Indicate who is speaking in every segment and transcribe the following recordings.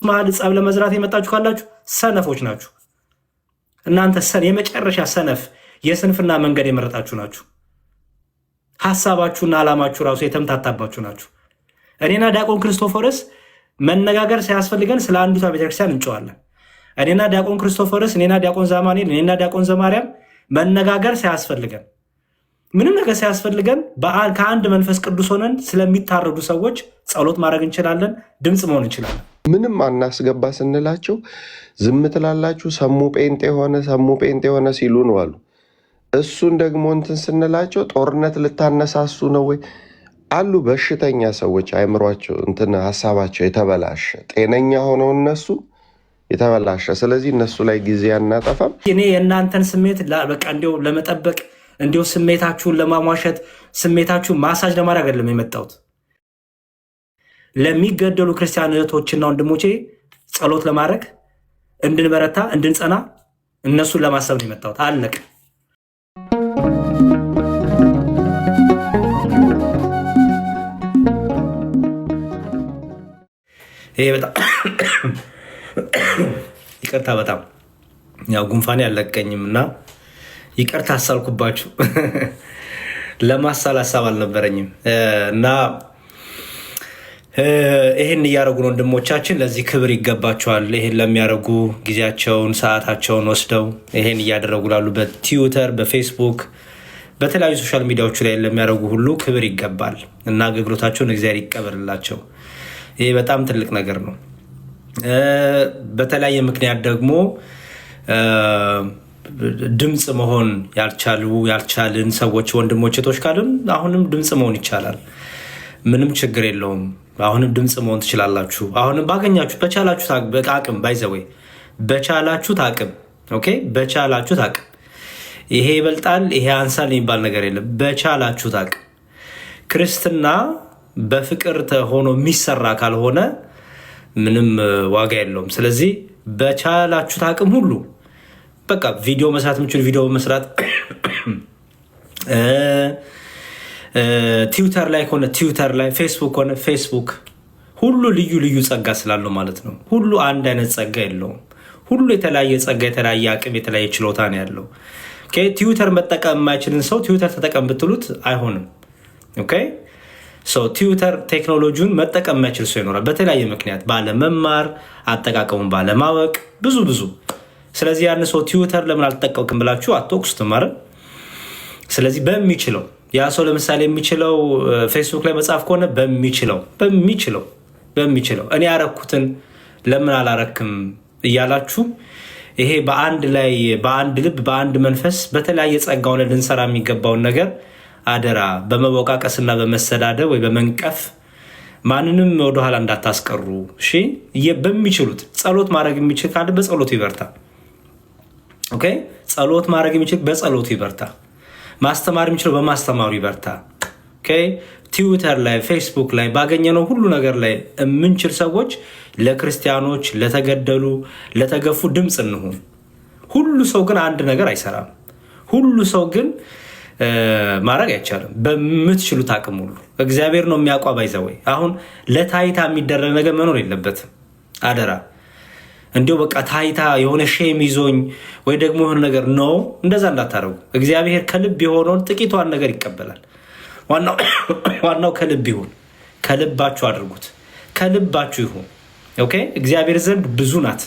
Speaker 1: መሃል ጸብ ለመዝራት የመጣችሁ ካላችሁ ሰነፎች ናችሁ። እናንተ የመጨረሻ ሰነፍ የስንፍና መንገድ የመረጣችሁ ናችሁ። ሐሳባችሁና ዓላማችሁ ራሱ የተምታታባችሁ ናችሁ። እኔና ዲያቆን ክርስቶፎረስ መነጋገር ሳያስፈልገን ስለ አንዲቷ ቤተክርስቲያን እንጨዋለን። እኔና ዲያቆን ክርስቶፎረስ፣ እኔና ዲያቆን ዘማኔል፣ እኔና ዲያቆን ዘማርያም መነጋገር ሳያስፈልገን ምንም ነገር ሳያስፈልገን ከአንድ መንፈስ ቅዱስ ሆነን ስለሚታረዱ ሰዎች ጸሎት ማድረግ እንችላለን፣ ድምፅ መሆን እንችላለን።
Speaker 2: ምንም አናስገባ ስንላቸው ዝም ትላላችሁ፣ ሰሙ ጴንጤ ሆነ ሲሉ ነው አሉ። እሱን ደግሞ እንትን ስንላቸው ጦርነት ልታነሳሱ ነው ወይ አሉ። በሽተኛ ሰዎች አይምሯቸው እንትን ሀሳባቸው የተበላሸ ጤነኛ ሆነው እነሱ የተበላሸ። ስለዚህ እነሱ ላይ ጊዜ አናጠፋም።
Speaker 1: እኔ የእናንተን ስሜት በቃ እንዲሁ ለመጠበቅ እንዲሁ ስሜታችሁን ለማሟሸት ስሜታችሁን ማሳጅ ለማድረግ አይደለም የመጣሁት። ለሚገደሉ ክርስቲያን እህቶችና ወንድሞቼ ጸሎት ለማድረግ እንድንበረታ እንድንጸና እነሱን ለማሰብ ነው የመጣሁት። አለቅ ይሄ በጣም ይቅርታ፣ በጣም ያው ጉንፋኔ አልለቀኝም እና ይቅርታ አሳልኩባችሁ። ለማሳል ሀሳብ አልነበረኝም እና ይህን እያደረጉ ነው ወንድሞቻችን። ለዚህ ክብር ይገባቸዋል። ይህን ለሚያደርጉ ጊዜያቸውን ሰዓታቸውን ወስደው ይህን እያደረጉ ላሉ በትዊተር በፌስቡክ በተለያዩ ሶሻል ሚዲያዎቹ ላይ ለሚያደርጉ ሁሉ ክብር ይገባል እና አገልግሎታቸውን እግዚአብሔር ይቀበልላቸው። ይህ በጣም ትልቅ ነገር ነው። በተለያየ ምክንያት ደግሞ ድምፅ መሆን ያልቻልን ሰዎች ወንድሞች እህቶች ካልን አሁንም ድምፅ መሆን ይቻላል። ምንም ችግር የለውም። አሁንም ድምፅ መሆን ትችላላችሁ። አሁንም ባገኛችሁ በቻላችሁት አቅም ባይዘወይ በቻላችሁት አቅም ኦኬ፣ በቻላችሁት አቅም ይሄ ይበልጣል ይሄ አንሳል የሚባል ነገር የለም። በቻላችሁት አቅም ክርስትና በፍቅር ሆኖ የሚሰራ ካልሆነ ምንም ዋጋ የለውም። ስለዚህ በቻላችሁት አቅም ሁሉ በቃ ቪዲዮ መስራት የምችሉ ቪዲዮ መስራት፣ ትዊተር ላይ ከሆነ ትዊተር ላይ፣ ፌስቡክ ከሆነ ፌስቡክ፣ ሁሉ ልዩ ልዩ ጸጋ ስላለው ማለት ነው። ሁሉ አንድ አይነት ጸጋ የለውም። ሁሉ የተለያየ ጸጋ፣ የተለያየ አቅም፣ የተለያየ ችሎታ ነው ያለው። ትዊተር መጠቀም የማይችልን ሰው ትዊተር ተጠቀም ብትሉት አይሆንም። ኦኬ ትዊተር ቴክኖሎጂውን መጠቀም የማይችል ሰው ይኖራል፣ በተለያየ ምክንያት ባለመማር፣ አጠቃቀሙን ባለማወቅ ብዙ። ስለዚህ ያን ሰው ትዊተር ለምን አልተጠቀምክም ብላችሁ አትወቅሱትም ማለት። ስለዚህ በሚችለው ያ ሰው ለምሳሌ የሚችለው ፌስቡክ ላይ መጻፍ ከሆነ በሚችለው እኔ ያረኩትን ለምን አላረክም እያላችሁ ይሄ በአንድ ላይ በአንድ ልብ በአንድ መንፈስ በተለያየ ጸጋው ላይ ልንሰራ የሚገባውን ነገር አደራ በመወቃቀስና በመሰዳደብ ወይ በመንቀፍ ማንንም ወደኋላ እንዳታስቀሩ። እሺ፣ በሚችሉት ጸሎት ማድረግ የሚችል ካለ በጸሎቱ ይበርታ። ኦኬ፣ ጸሎት ማድረግ የሚችል በጸሎቱ ይበርታ። ማስተማር የሚችለው በማስተማሩ ይበርታ። ኦኬ፣ ትዊተር ላይ ፌስቡክ ላይ ባገኘነው ሁሉ ነገር ላይ የምንችል ሰዎች ለክርስቲያኖች፣ ለተገደሉ፣ ለተገፉ ድምፅ እንሁን። ሁሉ ሰው ግን አንድ ነገር አይሰራም። ሁሉ ሰው ግን ማድረግ አይቻልም። በምትችሉት አቅም ሁሉ እግዚአብሔር ነው የሚያውቀው። ባይዘወይ አሁን ለታይታ የሚደረግ ነገር መኖር የለበትም። አደራ እንዲሁ በቃ ታይታ የሆነ ሼም ይዞኝ ወይ ደግሞ የሆነ ነገር ነው፣ እንደዛ እንዳታረጉ። እግዚአብሔር ከልብ የሆነውን ጥቂቷን ነገር ይቀበላል። ዋናው ከልብ ይሁን። ከልባችሁ አድርጉት። ከልባችሁ ይሁን። ኦኬ፣ እግዚአብሔር ዘንድ ብዙ ናት።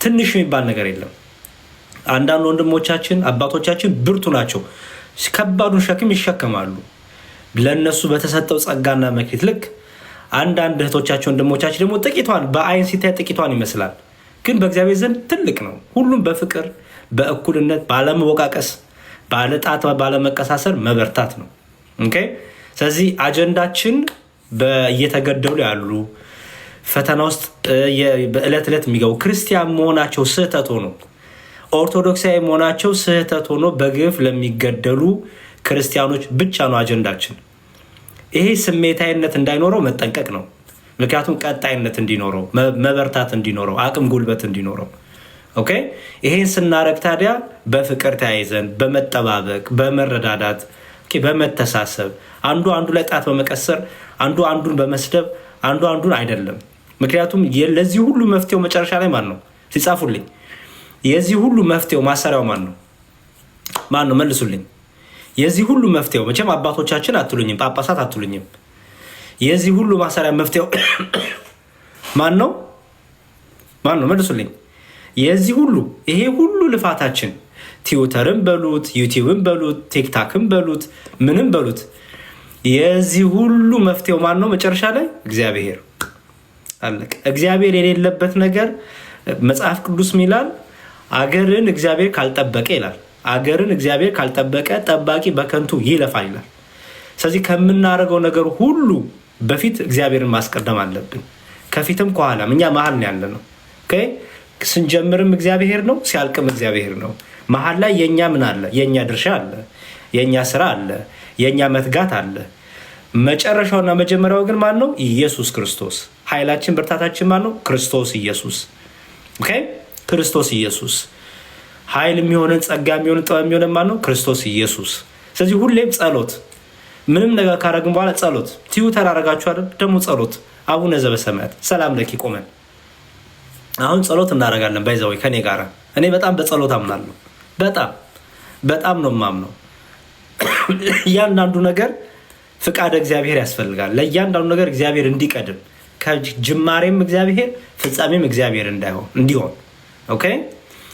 Speaker 1: ትንሽ የሚባል ነገር የለም። አንዳንድ ወንድሞቻችን አባቶቻችን ብርቱ ናቸው። ከባዱን ሸክም ይሸከማሉ። ለነሱ በተሰጠው ጸጋና መክሊት ልክ አንዳንድ እህቶቻችን ወንድሞቻችን ደግሞ ጥቂቷን በአይን ሲታይ ጥቂቷን ይመስላል፣ ግን በእግዚአብሔር ዘንድ ትልቅ ነው። ሁሉም በፍቅር በእኩልነት ባለመወቃቀስ፣ ባለጣት ባለመቀሳሰር መበርታት ነው። ኦኬ። ስለዚህ አጀንዳችን እየተገደሉ ያሉ ፈተና ውስጥ በዕለት ዕለት የሚገቡ ክርስቲያን መሆናቸው ስህተት ሆኖ ኦርቶዶክሳዊ መሆናቸው ስህተት ሆኖ በግፍ ለሚገደሉ ክርስቲያኖች ብቻ ነው አጀንዳችን። ይሄ ስሜታዊነት እንዳይኖረው መጠንቀቅ ነው። ምክንያቱም ቀጣይነት እንዲኖረው፣ መበርታት እንዲኖረው፣ አቅም ጉልበት እንዲኖረው። ኦኬ። ይሄን ስናረግ ታዲያ በፍቅር ተያይዘን በመጠባበቅ በመረዳዳት በመተሳሰብ አንዱ አንዱ ላይ ጣት በመቀሰር አንዱ አንዱን በመስደብ አንዱ አንዱን አይደለም፣ ምክንያቱም ለዚህ ሁሉ መፍትሄው መጨረሻ ላይ ማን ነው? ሲጻፉልኝ የዚህ ሁሉ መፍትሄው ማሰሪያው ማን ነው? ማን ነው? መልሱልኝ። የዚህ ሁሉ መፍትሄው መቼም አባቶቻችን አትሉኝም፣ ጳጳሳት አትሉኝም። የዚህ ሁሉ ማሰሪያ መፍትሄው ማን ነው? ማን ነው? መልሱልኝ። የዚህ ሁሉ ይሄ ሁሉ ልፋታችን ትዊተርም በሉት ዩቲዩብም በሉት ቲክታክም በሉት ምንም በሉት የዚህ ሁሉ መፍትሄው ማን ነው? መጨረሻ ላይ እግዚአብሔር። አለቀ። እግዚአብሔር የሌለበት ነገር መጽሐፍ ቅዱስ ሚላል አገርን እግዚአብሔር ካልጠበቀ ይላል። አገርን እግዚአብሔር ካልጠበቀ ጠባቂ በከንቱ ይለፋል ይላል። ስለዚህ ከምናደርገው ነገር ሁሉ በፊት እግዚአብሔርን ማስቀደም አለብን። ከፊትም ከኋላም እኛ መሀል ነው ያለ ነው። ስንጀምርም እግዚአብሔር ነው፣ ሲያልቅም እግዚአብሔር ነው። መሀል ላይ የእኛ ምን አለ? የእኛ ድርሻ አለ፣ የእኛ ስራ አለ፣ የእኛ መትጋት አለ። መጨረሻውና መጀመሪያው ግን ማን ነው? ኢየሱስ ክርስቶስ። ኃይላችን ብርታታችን ማን ነው? ክርስቶስ ኢየሱስ። ክርስቶስ ኢየሱስ። ኃይል የሚሆነን ጸጋ የሚሆነን ጥበብ የሚሆነን ማን ነው? ክርስቶስ ኢየሱስ። ስለዚህ ሁሌም ጸሎት፣ ምንም ነገር ካረግን በኋላ ጸሎት። ትዊተር አረጋችሁ አይደል? ደግሞ ጸሎት። አቡነ ዘበሰማያት ሰላም ለኪ ቆመን አሁን ጸሎት እናደርጋለን። ባይዘወይ ከኔ ጋር እኔ በጣም በጸሎት አምናለሁ። በጣም ነው የማምነው። እያንዳንዱ ነገር ፍቃድ እግዚአብሔር ያስፈልጋል። ለእያንዳንዱ ነገር እግዚአብሔር እንዲቀድም፣ ከጅማሬም እግዚአብሔር ፍጻሜም እግዚአብሔር እንዲሆን። ኦኬ።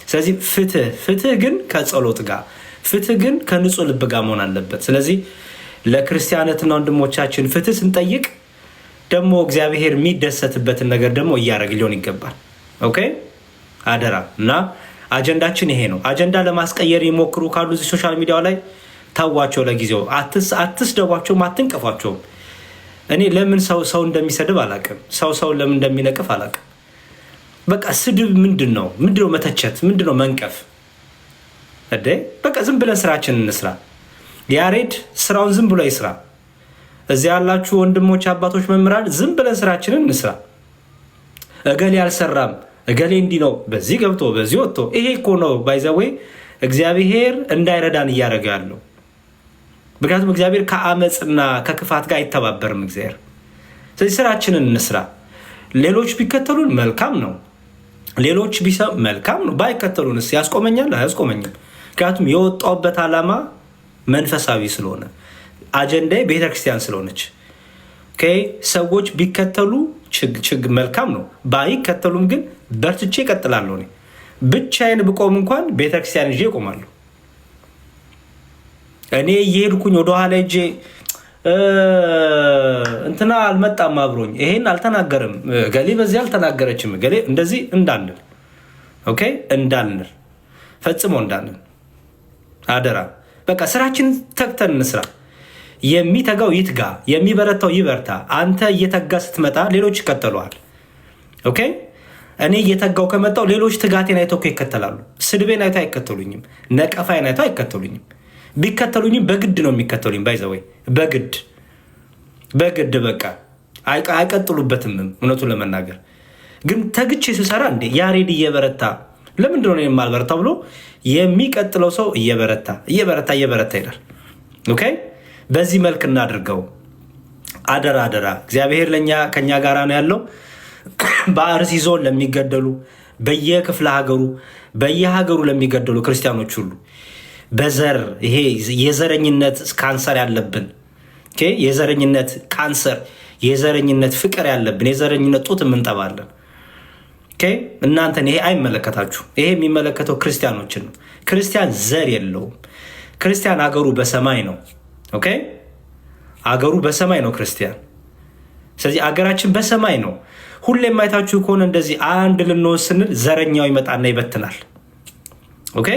Speaker 1: ስለዚህ ፍትህ ግን ከጸሎት ጋር፣ ፍትህ ግን ከንጹህ ልብ ጋር መሆን አለበት። ስለዚህ ለክርስቲያኖትና ወንድሞቻችን ፍትህ ስንጠይቅ ደግሞ እግዚአብሔር የሚደሰትበትን ነገር ደግሞ እያደረግ ሊሆን ይገባል። ኦኬ አደራ። እና አጀንዳችን ይሄ ነው። አጀንዳ ለማስቀየር ይሞክሩ ካሉ እዚህ ሶሻል ሚዲያው ላይ ታዋቸው። ለጊዜው አትስደቧቸውም፣ አትንቀፏቸውም። እኔ ለምን ሰው እንደሚሰድብ አላቅም። ሰውን ለምን እንደሚነቅፍ አላቅም። በቃ ስድብ ምንድን ነው? መተቸት ምንድን ነው? መንቀፍ እዴ። በቃ ዝም ብለን ስራችን እንስራ። ያሬድ ስራውን ዝም ብሎ ይስራ። እዚህ ያላችሁ ወንድሞች፣ አባቶች፣ መምህራን ዝም ብለን ስራችንን እንስራ። እገሌ አልሰራም፣ እገሌ እንዲህ ነው፣ በዚህ ገብቶ በዚህ ወጥቶ። ይሄ እኮ ነው ባይዘዌ እግዚአብሔር እንዳይረዳን እያደረገ ያለው። ምክንያቱም እግዚአብሔር ከአመፅና ከክፋት ጋር አይተባበርም እግዚአብሔር። ስለዚህ ስራችንን እንስራ። ሌሎች ቢከተሉን መልካም ነው፣ ሌሎች ቢሰሙ መልካም ነው። ባይከተሉንስ ያስቆመኛል? አያስቆመኝም። ምክንያቱም የወጣውበት ዓላማ መንፈሳዊ ስለሆነ አጀንዳዬ ቤተክርስቲያን ስለሆነች። ሰዎች ቢከተሉ መልካም ነው፣ ባይከተሉም ግን በርትቼ እቀጥላለሁ። እኔ ብቻዬን ብቆም እንኳን ቤተክርስቲያን ይዤ እቆማለሁ። እኔ እየሄድኩኝ ወደኋላ ሄጄ እንትና አልመጣም አብሮኝ ይሄን አልተናገርም፣ ገሌ በዚህ አልተናገረችም፣ ገሌ እንደዚህ እንዳንል፣ ኦኬ እንዳንል፣ ፈጽሞ እንዳንል አደራ። በቃ ስራችን ተግተን እንስራ። የሚተጋው ይትጋ፣ የሚበረታው ይበርታ። አንተ እየተጋ ስትመጣ ሌሎች ይከተሉሃል። ኦኬ እኔ እየተጋው ከመጣው ሌሎች ትጋቴን አይተው እኮ ይከተላሉ። ስድቤን አይተው አይከተሉኝም፣ ነቀፋዬን አይተው አይከተሉኝም። ቢከተሉኝም በግድ ነው የሚከተሉኝ። ባይዘወይ በግድ በቃ አይቀጥሉበትም። እውነቱን ለመናገር ግን ተግቼ ስሰራ እንዴ ያሬድ እየበረታ ለምንድን ነው የማልበረታው ብሎ የሚቀጥለው ሰው እየበረታ ይላል። ኦኬ በዚህ መልክ እናድርገው። አደራ። እግዚአብሔር ከኛ ጋር ነው ያለው። በአርሲ ዞን ለሚገደሉ በየክፍለ በየሀገሩ ለሚገደሉ ክርስቲያኖች ሁሉ በዘር ይሄ የዘረኝነት ካንሰር ያለብን፣ የዘረኝነት ካንሰር፣ የዘረኝነት ፍቅር ያለብን፣ የዘረኝነት ጡት የምንጠባለን። እናንተን ይሄ አይመለከታችሁ። ይሄ የሚመለከተው ክርስቲያኖችን ነው። ክርስቲያን ዘር የለውም። ክርስቲያን አገሩ በሰማይ ነው። ኦኬ አገሩ በሰማይ ነው ክርስቲያን። ስለዚህ አገራችን በሰማይ ነው። ሁሌም አይታችሁ ከሆነ እንደዚህ አንድ ልንወስድ ስንል ዘረኛው ይመጣና ይበትናል። ኦኬ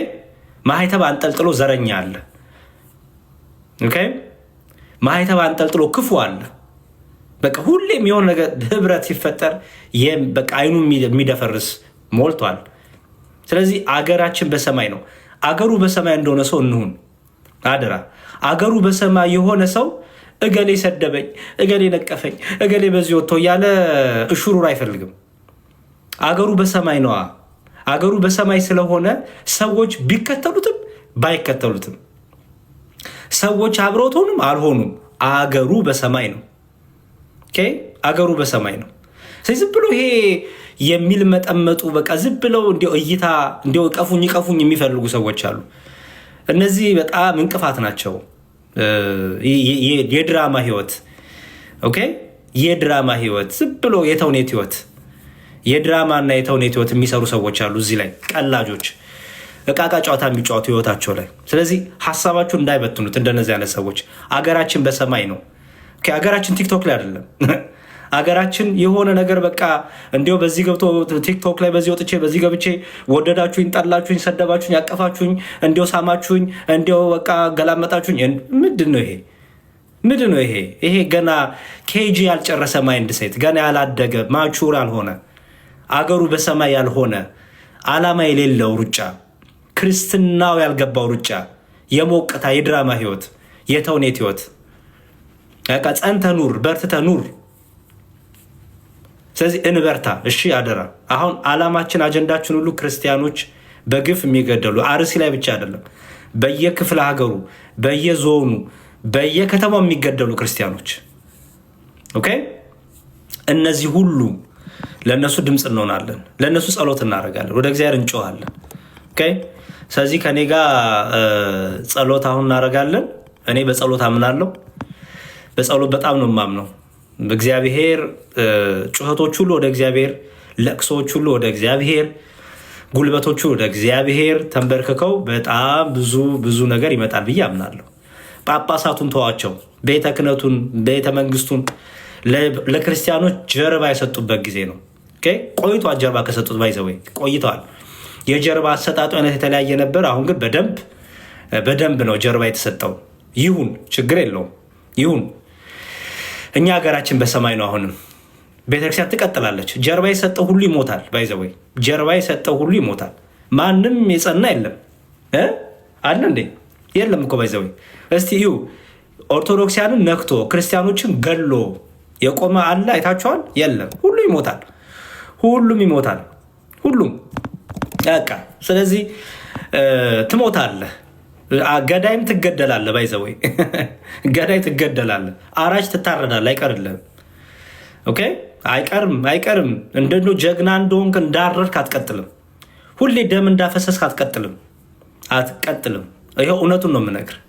Speaker 1: ማህተብ አንጠልጥሎ ዘረኛ አለ። ኦኬ ማህተብ አንጠልጥሎ ክፉ አለ። በቃ ሁሌም የሆነ ነገር ህብረት ሲፈጠር በቃ አይኑ የሚደፈርስ ሞልቷል። ስለዚህ አገራችን በሰማይ ነው። አገሩ በሰማይ እንደሆነ ሰው እንሁን አደራ። አገሩ በሰማይ የሆነ ሰው እገሌ ሰደበኝ፣ እገሌ ነቀፈኝ፣ እገሌ በዚህ ወጥቶ እያለ እሹሩር አይፈልግም። አገሩ በሰማይ ነዋ። አገሩ በሰማይ ስለሆነ ሰዎች ቢከተሉትም ባይከተሉትም፣ ሰዎች አብረውት ሆኑም አልሆኑም፣ አገሩ በሰማይ ነው። አገሩ በሰማይ ነው። ዝም ብሎ ይሄ የሚል መጠመጡ በቃ ዝም ብለው እንዲያው እይታ እንዲያው ቀፉኝ የሚፈልጉ ሰዎች አሉ። እነዚህ በጣም እንቅፋት ናቸው። የድራማ ህይወት ኦኬ፣ የድራማ ህይወት ዝም ብሎ የተውኔት ህይወት፣ የድራማና የተውኔት ህይወት የሚሰሩ ሰዎች አሉ። እዚህ ላይ ቀላጆች እቃቃ ጨዋታ የሚጫወቱ ህይወታቸው ላይ። ስለዚህ ሀሳባችሁን እንዳይበትኑት እንደነዚህ አይነት ሰዎች። አገራችን በሰማይ ነው። አገራችን ቲክቶክ ላይ አይደለም። አገራችን የሆነ ነገር በቃ እንዲያው በዚህ ገብቶ ቲክቶክ ላይ በዚህ ወጥቼ በዚህ ገብቼ ወደዳችሁኝ፣ ጠላችሁኝ፣ ሰደባችሁኝ፣ ያቀፋችሁኝ፣ እንዲያው ሳማችሁኝ፣ እንዲያው በቃ ገላመጣችሁኝ። ምንድን ነው ይሄ? ምንድን ነው ይሄ? ይሄ ገና ኬጂ ያልጨረሰ ማይንድ ሴት፣ ገና ያላደገ ማቹር ያልሆነ አገሩ በሰማይ ያልሆነ አላማ የሌለው ሩጫ፣ ክርስትናው ያልገባው ሩጫ፣ የሞቅታ የድራማ ህይወት፣ የተውኔት ህይወት። በቃ ጸንተ ኑር፣ በርትተ ኑር። ስለዚህ እንበርታ እሺ፣ አደራ። አሁን አላማችን አጀንዳችን ሁሉ ክርስቲያኖች በግፍ የሚገደሉ አርሲ ላይ ብቻ አይደለም፣ በየክፍለ ሀገሩ፣ በየዞኑ፣ በየከተማው የሚገደሉ ክርስቲያኖች ኦኬ። እነዚህ ሁሉ ለእነሱ ድምፅ እንሆናለን፣ ለእነሱ ጸሎት እናደርጋለን፣ ወደ እግዚአብሔር እንጮሃለን ኦኬ። ስለዚህ ከኔ ጋር ጸሎት አሁን እናደርጋለን። እኔ በጸሎት አምናለሁ። በጸሎት በጣም ነው የማምነው። በእግዚአብሔር ጩኸቶች ሁሉ ወደ እግዚአብሔር፣ ለቅሶዎች ሁሉ ወደ እግዚአብሔር፣ ጉልበቶቹ ወደ እግዚአብሔር ተንበርክከው በጣም ብዙ ነገር ይመጣል ብዬ አምናለሁ። ጳጳሳቱን ተዋቸው፣ ቤተ ክህነቱን፣ ቤተ መንግስቱን ለክርስቲያኖች ጀርባ የሰጡበት ጊዜ ነው። ቆይቷል። ጀርባ ከሰጡት ባይዘወይ ቆይተዋል። የጀርባ አሰጣጡ አይነት የተለያየ ነበር። አሁን ግን በደንብ ነው ጀርባ የተሰጠው። ይሁን፣ ችግር የለውም ይሁን። እኛ ሀገራችን በሰማይ ነው። አሁንም ቤተክርስቲያን ትቀጥላለች። ጀርባ የሰጠው ሁሉ ይሞታል። ባይዘወይ ጀርባ የሰጠው ሁሉ ይሞታል። ማንም የጸና የለም አለ እንዴ? የለም እኮ ባይዘወይ። እስቲ እዩ፣ ኦርቶዶክሲያንን ነክቶ ክርስቲያኖችን ገሎ የቆመ አለ? አይታችኋል? የለም። ሁሉ ይሞታል። ሁሉም ይሞታል። ሁሉም በቃ። ስለዚህ ትሞታለህ። ገዳይም ትገደላለህ። ባይዘወይ ገዳይ ትገደላለህ። አራጅ ትታረዳለህ። አይቀርልህም። ኦኬ፣ አይቀርም። እንደኖ ጀግና እንደሆንክ እንዳረድክ አትቀጥልም። ሁሌ ደም እንዳፈሰስክ አትቀጥልም። ይኸው እውነቱን ነው የምነግርህ።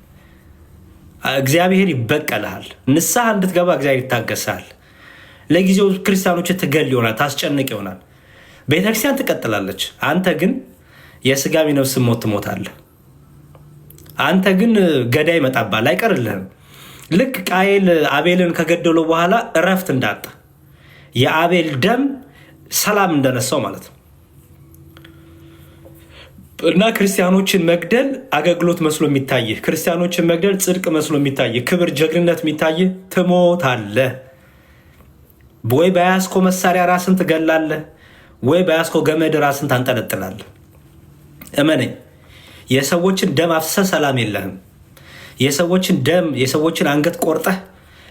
Speaker 1: እግዚአብሔር ይበቀልሃል። ንስሐ እንድትገባ እግዚአብሔር ይታገሳል። ለጊዜው ክርስቲያኖች ትገል ይሆናል፣ ታስጨንቅ ይሆናል። ቤተክርስቲያን ትቀጥላለች። አንተ ግን የስጋዊ ነፍስ ሞት ትሞታለህ። አንተ ግን ገዳይ ይመጣብሃል። አይቀርልህም። ልክ ቃየል አቤልን ከገደለው በኋላ እረፍት እንዳጣ የአቤል ደም ሰላም እንደነሳው ማለት ነው። እና ክርስቲያኖችን መግደል አገልግሎት መስሎ የሚታይህ፣ ክርስቲያኖችን መግደል ጽድቅ መስሎ የሚታይህ፣ ክብር ጀግንነት የሚታይህ፣ ትሞታለህ። ወይ በያዝኮ መሳሪያ ራስን ትገላለህ፣ ወይ በያዝኮ ገመድ ራስን ታንጠለጥላለህ። እመነኝ። የሰዎችን ደም አፍሰህ ሰላም የለህም። የሰዎችን ደም፣ የሰዎችን አንገት ቆርጠህ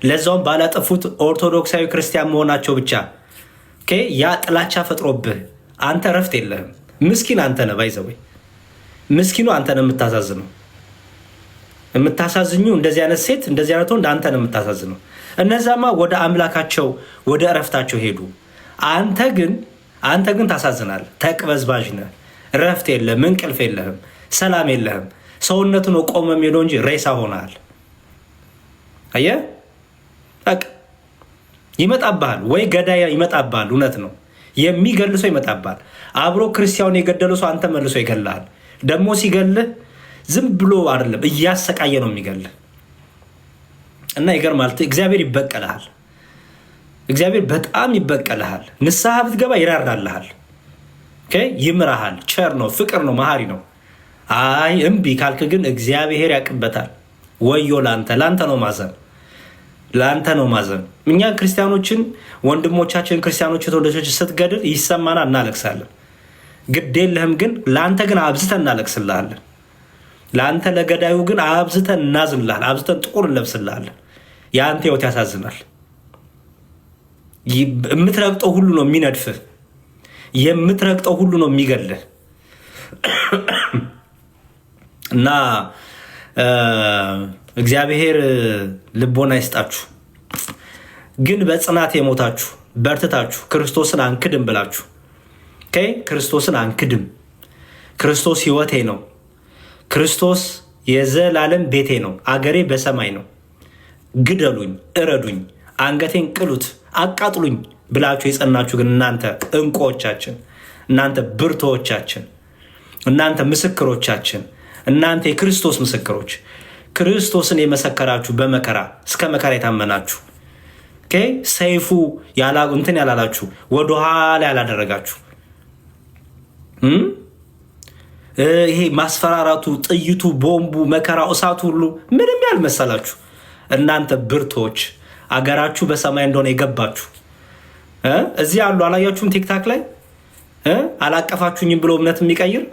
Speaker 1: ለዛውም ባላጠፉት ኦርቶዶክሳዊ ክርስቲያን መሆናቸው ብቻ ያ ጥላቻ ፈጥሮብህ አንተ ረፍት የለህም። ምስኪን አንተ ነህ። ባይዘወይ ምስኪኑ አንተ ነህ የምታሳዝነው። እንደዚህ አይነት ሴት፣ እንደዚህ አይነት ወንድ አንተ ነህ የምታሳዝነው። እነዛማ ወደ አምላካቸው ወደ እረፍታቸው ሄዱ። አንተ ግን ታሳዝናለህ። ተቅበዝባዥ ነህ። ረፍት የለህም። እንቅልፍ የለህም። ሰላም የለህም። ሰውነቱን ቆመ የሚለው እንጂ ሬሳ ሆነሃል። አየህ፣ በቃ ይመጣብሃል። ወይ ገዳይ ይመጣብሃል። እውነት ነው። የሚገል ሰው ይመጣብሃል። አብሮ ክርስቲያኑን የገደለው ሰው አንተ መልሶ ይገልሃል። ደግሞ ሲገልህ ዝም ብሎ አይደለም፣ እያሰቃየ ነው የሚገልህ። እና ይገርማል። እግዚአብሔር ይበቀልሃል። እግዚአብሔር በጣም ይበቀልሃል። ንስሐ ብትገባ ይራራልሃል፣ ይምራሃል። ቸር ነው፣ ፍቅር ነው፣ መሀሪ ነው። አይ እምቢ ካልክ ግን እግዚአብሔር ያቅበታል። ወዮ ለአንተ ነው ማዘን፣ ለአንተ ነው ማዘን። እኛ ክርስቲያኖችን፣ ወንድሞቻችን ክርስቲያኖች ተወላጆች ስትገድል ይሰማናል፣ እናለቅሳለን። ግድ የለህም ግን ለአንተ ግን አብዝተን እናለቅስልሃለን። ለአንተ ለገዳዩ ግን አብዝተን እናዝንልሃለን፣ አብዝተን ጥቁር እንለብስልሃለን። የአንተ ህይወት ያሳዝናል። የምትረግጠው ሁሉ ነው የሚነድፍህ፣ የምትረግጠው ሁሉ ነው የሚገልህ። እና እግዚአብሔር ልቦና ይስጣችሁ። ግን በጽናት የሞታችሁ በርትታችሁ ክርስቶስን አንክድም ብላችሁ ክርስቶስን አንክድም፣ ክርስቶስ ህይወቴ ነው፣ ክርስቶስ የዘላለም ቤቴ ነው፣ አገሬ በሰማይ ነው፣ ግደሉኝ፣ እረዱኝ፣ አንገቴን ቅሉት፣ አቃጥሉኝ ብላችሁ የጸናችሁ ግን እናንተ እንቁዎቻችን፣ እናንተ ብርቶቻችን፣ እናንተ ምስክሮቻችን፣ እናንተ የክርስቶስ ምስክሮች፣ ክርስቶስን የመሰከራችሁ በመከራ እስከ መከራ የታመናችሁ ሰይፉ እንትን ያላላችሁ ወደኋላ ያላደረጋችሁ ይሄ ማስፈራራቱ፣ ጥይቱ፣ ቦምቡ፣ መከራው፣ እሳቱ ሁሉ ምንም ያልመሰላችሁ እናንተ ብርቶች አገራችሁ በሰማይ እንደሆነ የገባችሁ እዚህ ያሉ አላያችሁም? ቲክታክ ላይ አላቀፋችሁኝም ብሎ እምነት የሚቀይር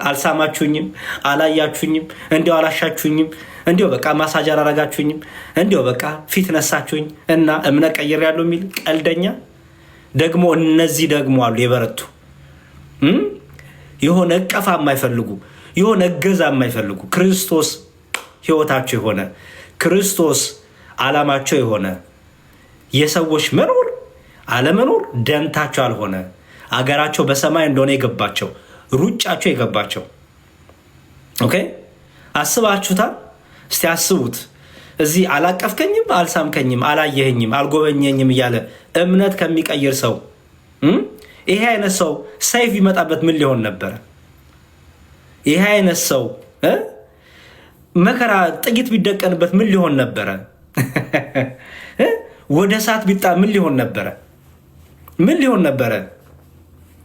Speaker 1: አልሳማችሁኝም፣ አላያችሁኝም፣ እንዲያው አላሻችሁኝም፣ እንዲያው በቃ ማሳጅ አላረጋችሁኝም፣ እንዲያው በቃ ፊት ነሳችሁኝ እና እምነት ቀይር ያለው የሚል ቀልደኛ ደግሞ እነዚህ ደግሞ አሉ የበረቱ የሆነ እቀፋ የማይፈልጉ የሆነ እገዛ የማይፈልጉ ክርስቶስ ህይወታቸው የሆነ ክርስቶስ ዓላማቸው የሆነ የሰዎች መኖር አለመኖር ደንታቸው አልሆነ አገራቸው በሰማይ እንደሆነ የገባቸው ሩጫቸው የገባቸው አስባችሁታል? እስቲ አስቡት። እዚህ አላቀፍከኝም፣ አልሳምከኝም፣ አላየኸኝም፣ አልጎበኘኝም እያለ እምነት ከሚቀይር ሰው ይሄ አይነት ሰው ሰይፍ ይመጣበት ምን ሊሆን ነበረ? ይሄ አይነት ሰው መከራ ጥቂት ቢደቀንበት ምን ሊሆን ነበረ? ወደ እሳት ቢጣ ምን ሊሆን ነበረ? ምን ሊሆን ነበረ?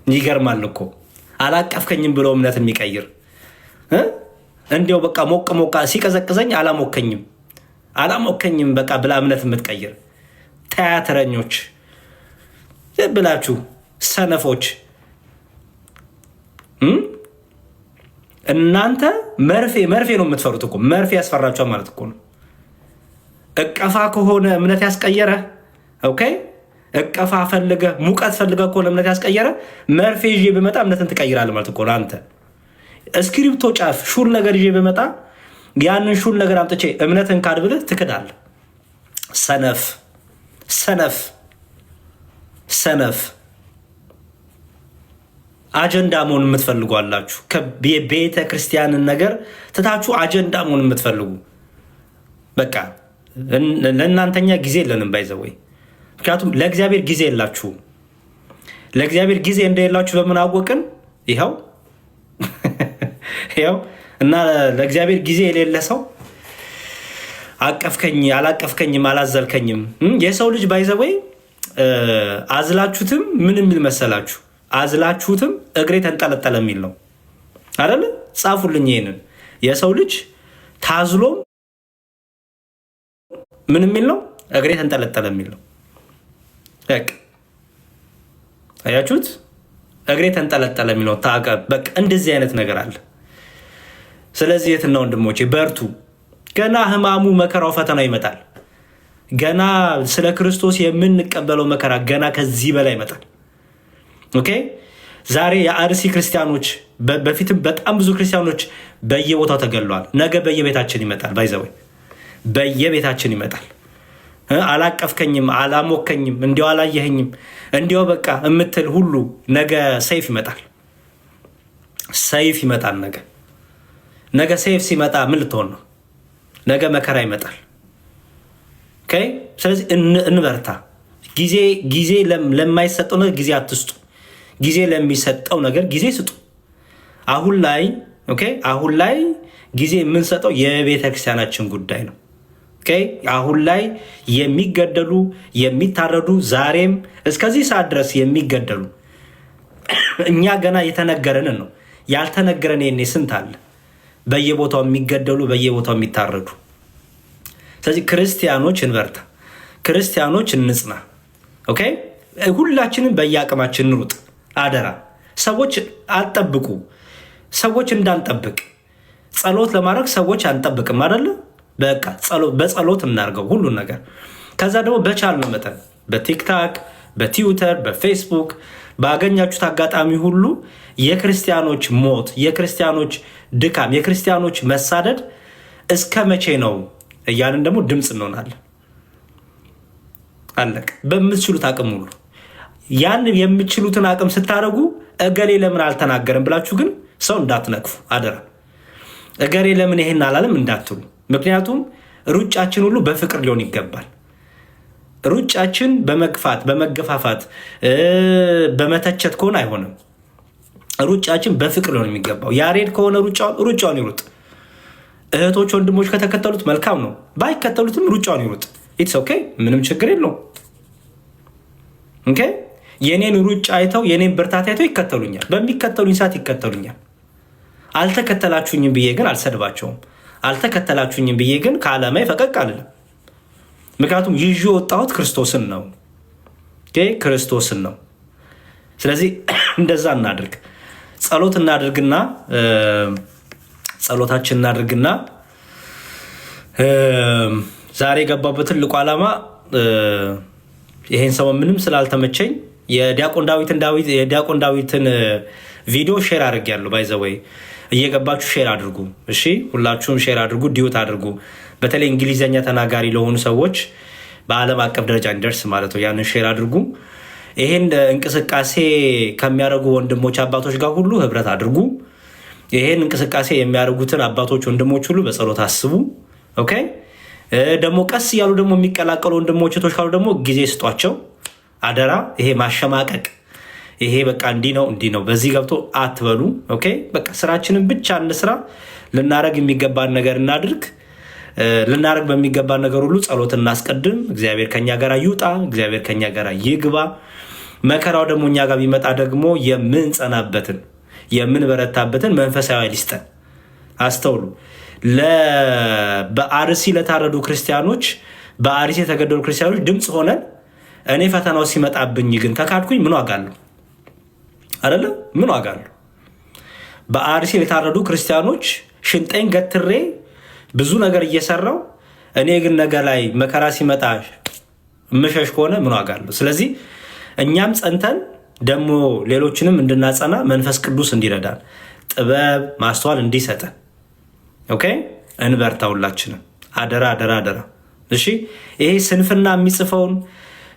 Speaker 1: ይገርማል እኮ አላቀፍከኝም ብሎ እምነት የሚቀይር እንዲያው በቃ ሞቅ ሞቃ ሲቀዘቅዘኝ አላሞከኝም በቃ ብላ እምነት የምትቀይር ቲያትረኞች ብላችሁ ሰነፎች እናንተ መርፌ ነው የምትፈሩት እኮ መርፌ ያስፈራችኋል ማለት እኮ ነው። እቀፋ ከሆነ እምነት ያስቀየረ እቀፋ ፈልገ ሙቀት ፈልገ ከሆነ እምነት ያስቀየረ መርፌ ይዤ በመጣ እምነትን ትቀይራለህ ማለት እኮ ነው። አንተ እስክሪፕቶ ጫፍ ሹል ነገር ይዤ በመጣ ያንን ሹል ነገር አምጥቼ እምነትን ካድብልህ ትክዳለህ። ሰነፍ አጀንዳ መሆን የምትፈልጉ አላችሁ። የቤተ ክርስቲያንን ነገር ትታችሁ አጀንዳ መሆን የምትፈልጉ በቃ ለእናንተኛ ጊዜ የለንም ባይዘወይ። ምክንያቱም ለእግዚአብሔር ጊዜ የላችሁም። ለእግዚአብሔር ጊዜ እንደሌላችሁ በምን አወቅን? ይኸው እና ለእግዚአብሔር ጊዜ የሌለ ሰው አቀፍከኝ አላቀፍከኝም አላዘልከኝም። የሰው ልጅ ባይዘወይ አዝላችሁትም ምን የሚል መሰላችሁ? አዝላችሁትም እግሬ ተንጠለጠለ የሚል ነው አይደል? ጻፉልኝ ይሄንን። የሰው ልጅ ታዝሎም ምን የሚል ነው? እግሬ ተንጠለጠለ የሚል ነው። በቃ አያችሁት? እግሬ ተንጠለጠለ የሚል ነው። በቃ እንደዚህ አይነት ነገር አለ። ስለዚህ የትና ወንድሞቼ በርቱ። ገና ህማሙ፣ መከራው፣ ፈተናው ይመጣል። ገና ስለ ክርስቶስ የምንቀበለው መከራ ገና ከዚህ በላይ ይመጣል። ዛሬ የአርሲ ክርስቲያኖች በፊትም በጣም ብዙ ክርስቲያኖች በየቦታው ተገለዋል። ነገ በየቤታችን ይመጣል። ባይዘወይ በየቤታችን ይመጣል። አላቀፍከኝም፣ አላሞከኝም፣ እንዲያው አላየኸኝም፣ እንዲያው በቃ የምትል ሁሉ ነገ ሰይፍ ይመጣል። ሰይፍ ይመጣል። ነገ ሰይፍ ሲመጣ ምን ልትሆን ነው? ነገ መከራ ይመጣል። ስለዚህ እንበርታ። ጊዜ ለማይሰጠው ነገር ጊዜ አትስጡ። ጊዜ ለሚሰጠው ነገር ጊዜ ስጡ። አሁን ላይ ጊዜ የምንሰጠው የቤተ ክርስቲያናችን ጉዳይ ነው። አሁን ላይ የሚገደሉ የሚታረዱ ዛሬም እስከዚህ ሰዓት ድረስ የሚገደሉ እኛ ገና የተነገረንን ነው። ያልተነገረን የኔ ስንት አለ በየቦታው የሚገደሉ በየቦታው የሚታረዱ። ስለዚህ ክርስቲያኖች እንበርታ፣ ክርስቲያኖች እንጽና። ሁላችንም በየአቅማችን እንሩጥ። አደራ ሰዎች አትጠብቁ። ሰዎች እንዳንጠብቅ ጸሎት ለማድረግ ሰዎች አንጠብቅም አይደለ? በቃ በጸሎት እናርገው ሁሉን ነገር። ከዛ ደግሞ በቻልነው መጠን በቲክታክ፣ በትዊተር፣ በፌስቡክ ባገኛችሁት አጋጣሚ ሁሉ የክርስቲያኖች ሞት፣ የክርስቲያኖች ድካም፣ የክርስቲያኖች መሳደድ እስከ መቼ ነው እያልን ደግሞ ድምፅ እንሆናለን። አለቅ። በምትችሉት አቅም ሁሉ ያን የምትችሉትን አቅም ስታደርጉ እገሌ ለምን አልተናገርም ብላችሁ ግን ሰው እንዳትነቅፉ አደራ። እገሌ ለምን ይሄን አላለም እንዳትሉ። ምክንያቱም ሩጫችን ሁሉ በፍቅር ሊሆን ይገባል። ሩጫችን በመግፋት በመገፋፋት በመተቸት ከሆነ አይሆንም። ሩጫችን በፍቅር ሊሆን የሚገባው። ያሬድ ከሆነ ሩጫውን ይሩጥ። እህቶች ወንድሞች ከተከተሉት መልካም ነው። ባይከተሉትም ሩጫውን ይሩጥ። ኢትስ ኦኬ፣ ምንም ችግር የለውም። ኦኬ፣ የኔን ሩጫ አይተው የኔን ብርታት አይተው ይከተሉኛል። በሚከተሉኝ ሰዓት ይከተሉኛል። አልተከተላችሁኝም ብዬ ግን አልሰድባቸውም። አልተከተላችሁኝም ብዬ ግን ከዓላማዬ ፈቀቅ አልልም። ምክንያቱም ይዤ የወጣሁት ክርስቶስን ነው፣ ክርስቶስን ነው። ስለዚህ እንደዛ እናድርግ። ጸሎት እናድርግና ጸሎታችን እናድርግና ዛሬ የገባበት ትልቁ ዓላማ ይሄን ሰሞን ምንም ስላልተመቸኝ የዲያቆን ዳዊትን ቪዲዮ ሼር አድርጌያለሁ። ባይዘወይ እየገባችሁ ሼር አድርጉ። እሺ፣ ሁላችሁም ሼር አድርጉ፣ ዲዩት አድርጉ። በተለይ እንግሊዘኛ ተናጋሪ ለሆኑ ሰዎች በዓለም አቀፍ ደረጃ እንዲደርስ ማለት ነው። ያንን ሼር አድርጉ። ይሄን እንቅስቃሴ ከሚያደርጉ ወንድሞች አባቶች ጋር ሁሉ ህብረት አድርጉ። ይሄን እንቅስቃሴ የሚያደርጉትን አባቶች ወንድሞች ሁሉ በጸሎት አስቡ። ኦኬ። ደግሞ ቀስ እያሉ ደግሞ የሚቀላቀሉ ወንድሞች እህቶች ካሉ ደግሞ ጊዜ ስጧቸው አደራ። ይሄ ማሸማቀቅ፣ ይሄ በቃ እንዲህ ነው በዚህ ገብቶ አትበሉ። ኦኬ። በቃ ስራችንን ብቻ እንስራ። ልናረግ የሚገባን ነገር እናድርግ። ልናረግ በሚገባን ነገር ሁሉ ጸሎት እናስቀድም። እግዚአብሔር ከኛ ጋር ይውጣ፣ እግዚአብሔር ከኛ ጋር ይግባ። መከራው ደግሞ እኛ ጋር ቢመጣ ደግሞ የምንጸናበትን የምንበረታበትን መንፈሳዊ ኃይል ይስጠን። አስተውሉ። በአርሲ ለታረዱ ክርስቲያኖች፣ በአርሲ የተገደሉ ክርስቲያኖች ድምፅ ሆነን እኔ ፈተናው ሲመጣብኝ ግን ከካድኩኝ ምን ዋጋ አለው? አይደለ? ምን ዋጋ አለው? በአርሲ ለታረዱ ክርስቲያኖች ሽንጤን ገትሬ ብዙ ነገር እየሰራው እኔ ግን ነገ ላይ መከራ ሲመጣ ምሸሽ ከሆነ ምን ዋጋ አለው? ስለዚህ እኛም ጸንተን ደግሞ ሌሎችንም እንድናጸና መንፈስ ቅዱስ እንዲረዳን ጥበብ ማስተዋል እንዲሰጠን ኦኬ፣ እንበርታ ሁላችንም። አደራ አደራ አደራ። እሺ፣ ይሄ ስንፍና የሚጽፈውን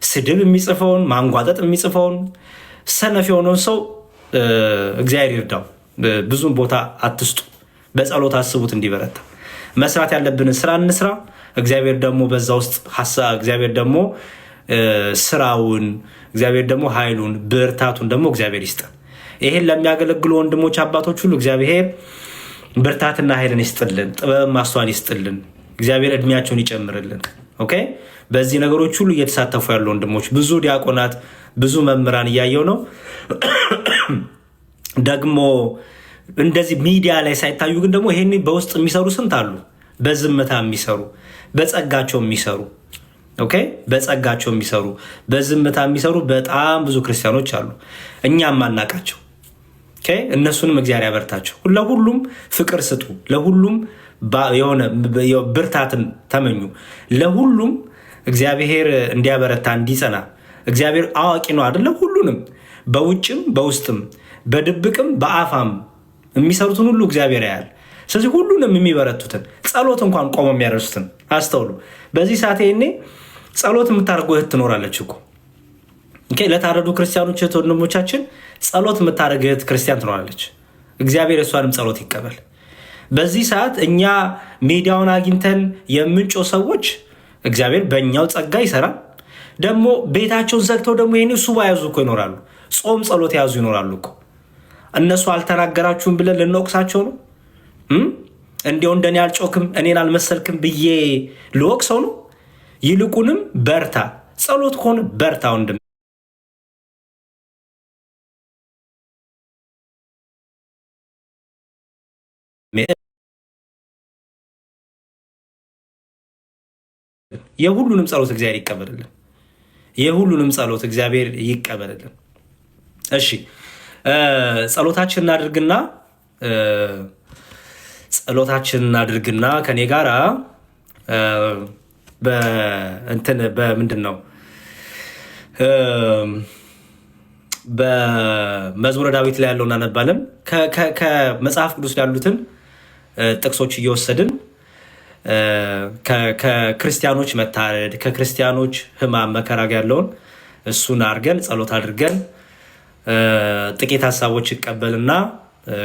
Speaker 1: ስድብ የሚጽፈውን ማንጓጠጥ የሚጽፈውን ሰነፍ የሆነውን ሰው እግዚአብሔር ይርዳው። ብዙም ቦታ አትስጡ። በጸሎት አስቡት እንዲበረታ። መስራት ያለብንን ስራ እንስራ። እግዚአብሔር ደግሞ በዛ ውስጥ እግዚአብሔር ደግሞ ስራውን፣ እግዚአብሔር ደግሞ ኃይሉን ብርታቱን ደግሞ እግዚአብሔር ይስጠን። ይሄን ለሚያገለግሉ ወንድሞች አባቶች ሁሉ እግዚአብሔር ብርታትና ኃይልን ይስጥልን፣ ጥበብ ማስተዋል ይስጥልን። እግዚአብሔር እድሜያቸውን ይጨምርልን። ኦኬ። በዚህ ነገሮች ሁሉ እየተሳተፉ ያሉ ወንድሞች ብዙ ዲያቆናት፣ ብዙ መምህራን እያየው ነው። ደግሞ እንደዚህ ሚዲያ ላይ ሳይታዩ ግን ደግሞ ይሄን በውስጥ የሚሰሩ ስንት አሉ። በዝምታ የሚሰሩ፣ በጸጋቸው የሚሰሩ ኦኬ፣ በጸጋቸው የሚሰሩ፣ በዝምታ የሚሰሩ በጣም ብዙ ክርስቲያኖች አሉ፣ እኛም ማናቃቸው። ኦኬ፣ እነሱንም እግዚአብሔር ያበርታቸው። ለሁሉም ፍቅር ስጡ። ለሁሉም የሆነ ብርታትን ተመኙ። ለሁሉም እግዚአብሔር እንዲያበረታ እንዲጸና። እግዚአብሔር አዋቂ ነው አይደለም? ሁሉንም በውጭም በውስጥም በድብቅም በአፋም የሚሰሩትን ሁሉ እግዚአብሔር ያያል። ስለዚህ ሁሉንም የሚበረቱትን ጸሎት እንኳን ቆመው የሚያደርሱትን አስተውሉ። በዚህ ሰዓት ይሄኔ ጸሎት የምታደርገው እህት ትኖራለች እኮ ለታረዱ ክርስቲያኖች እህት ወንድሞቻችን ጸሎት የምታደርግ እህት ክርስቲያን ትኖራለች። እግዚአብሔር እሷንም ጸሎት ይቀበል። በዚህ ሰዓት እኛ ሚዲያውን አግኝተን የምንጮ ሰዎች እግዚአብሔር በእኛው ጸጋ ይሰራል። ደግሞ ቤታቸውን ዘግተው ደግሞ ይሄኔ ሱባ ያዙ እኮ ይኖራሉ። ጾም ጸሎት ያዙ ይኖራሉ እኮ። እነሱ አልተናገራችሁም ብለን ልንወቅሳቸው ነው? እንዲያው እንደኔ አልጮክም እኔን አልመሰልክም ብዬ ልወቅሰው ነው? ይልቁንም በርታ፣ ጸሎት ከሆነ በርታ ወንድም። የሁሉንም ጸሎት እግዚአብሔር ይቀበልልን። የሁሉንም ጸሎት እግዚአብሔር ይቀበልልን። እሺ፣ ጸሎታችን እናድርግና ከኔ ጋር በምንድን ነው በመዝሙረ ዳዊት ላይ ያለውን እናነባለን። ከመጽሐፍ ቅዱስ ያሉትን ጥቅሶች እየወሰድን ከክርስቲያኖች መታረድ ከክርስቲያኖች ህማም መከራ ጋር ያለውን እሱን አድርገን ጸሎት አድርገን ጥቂት ሀሳቦች ይቀበልና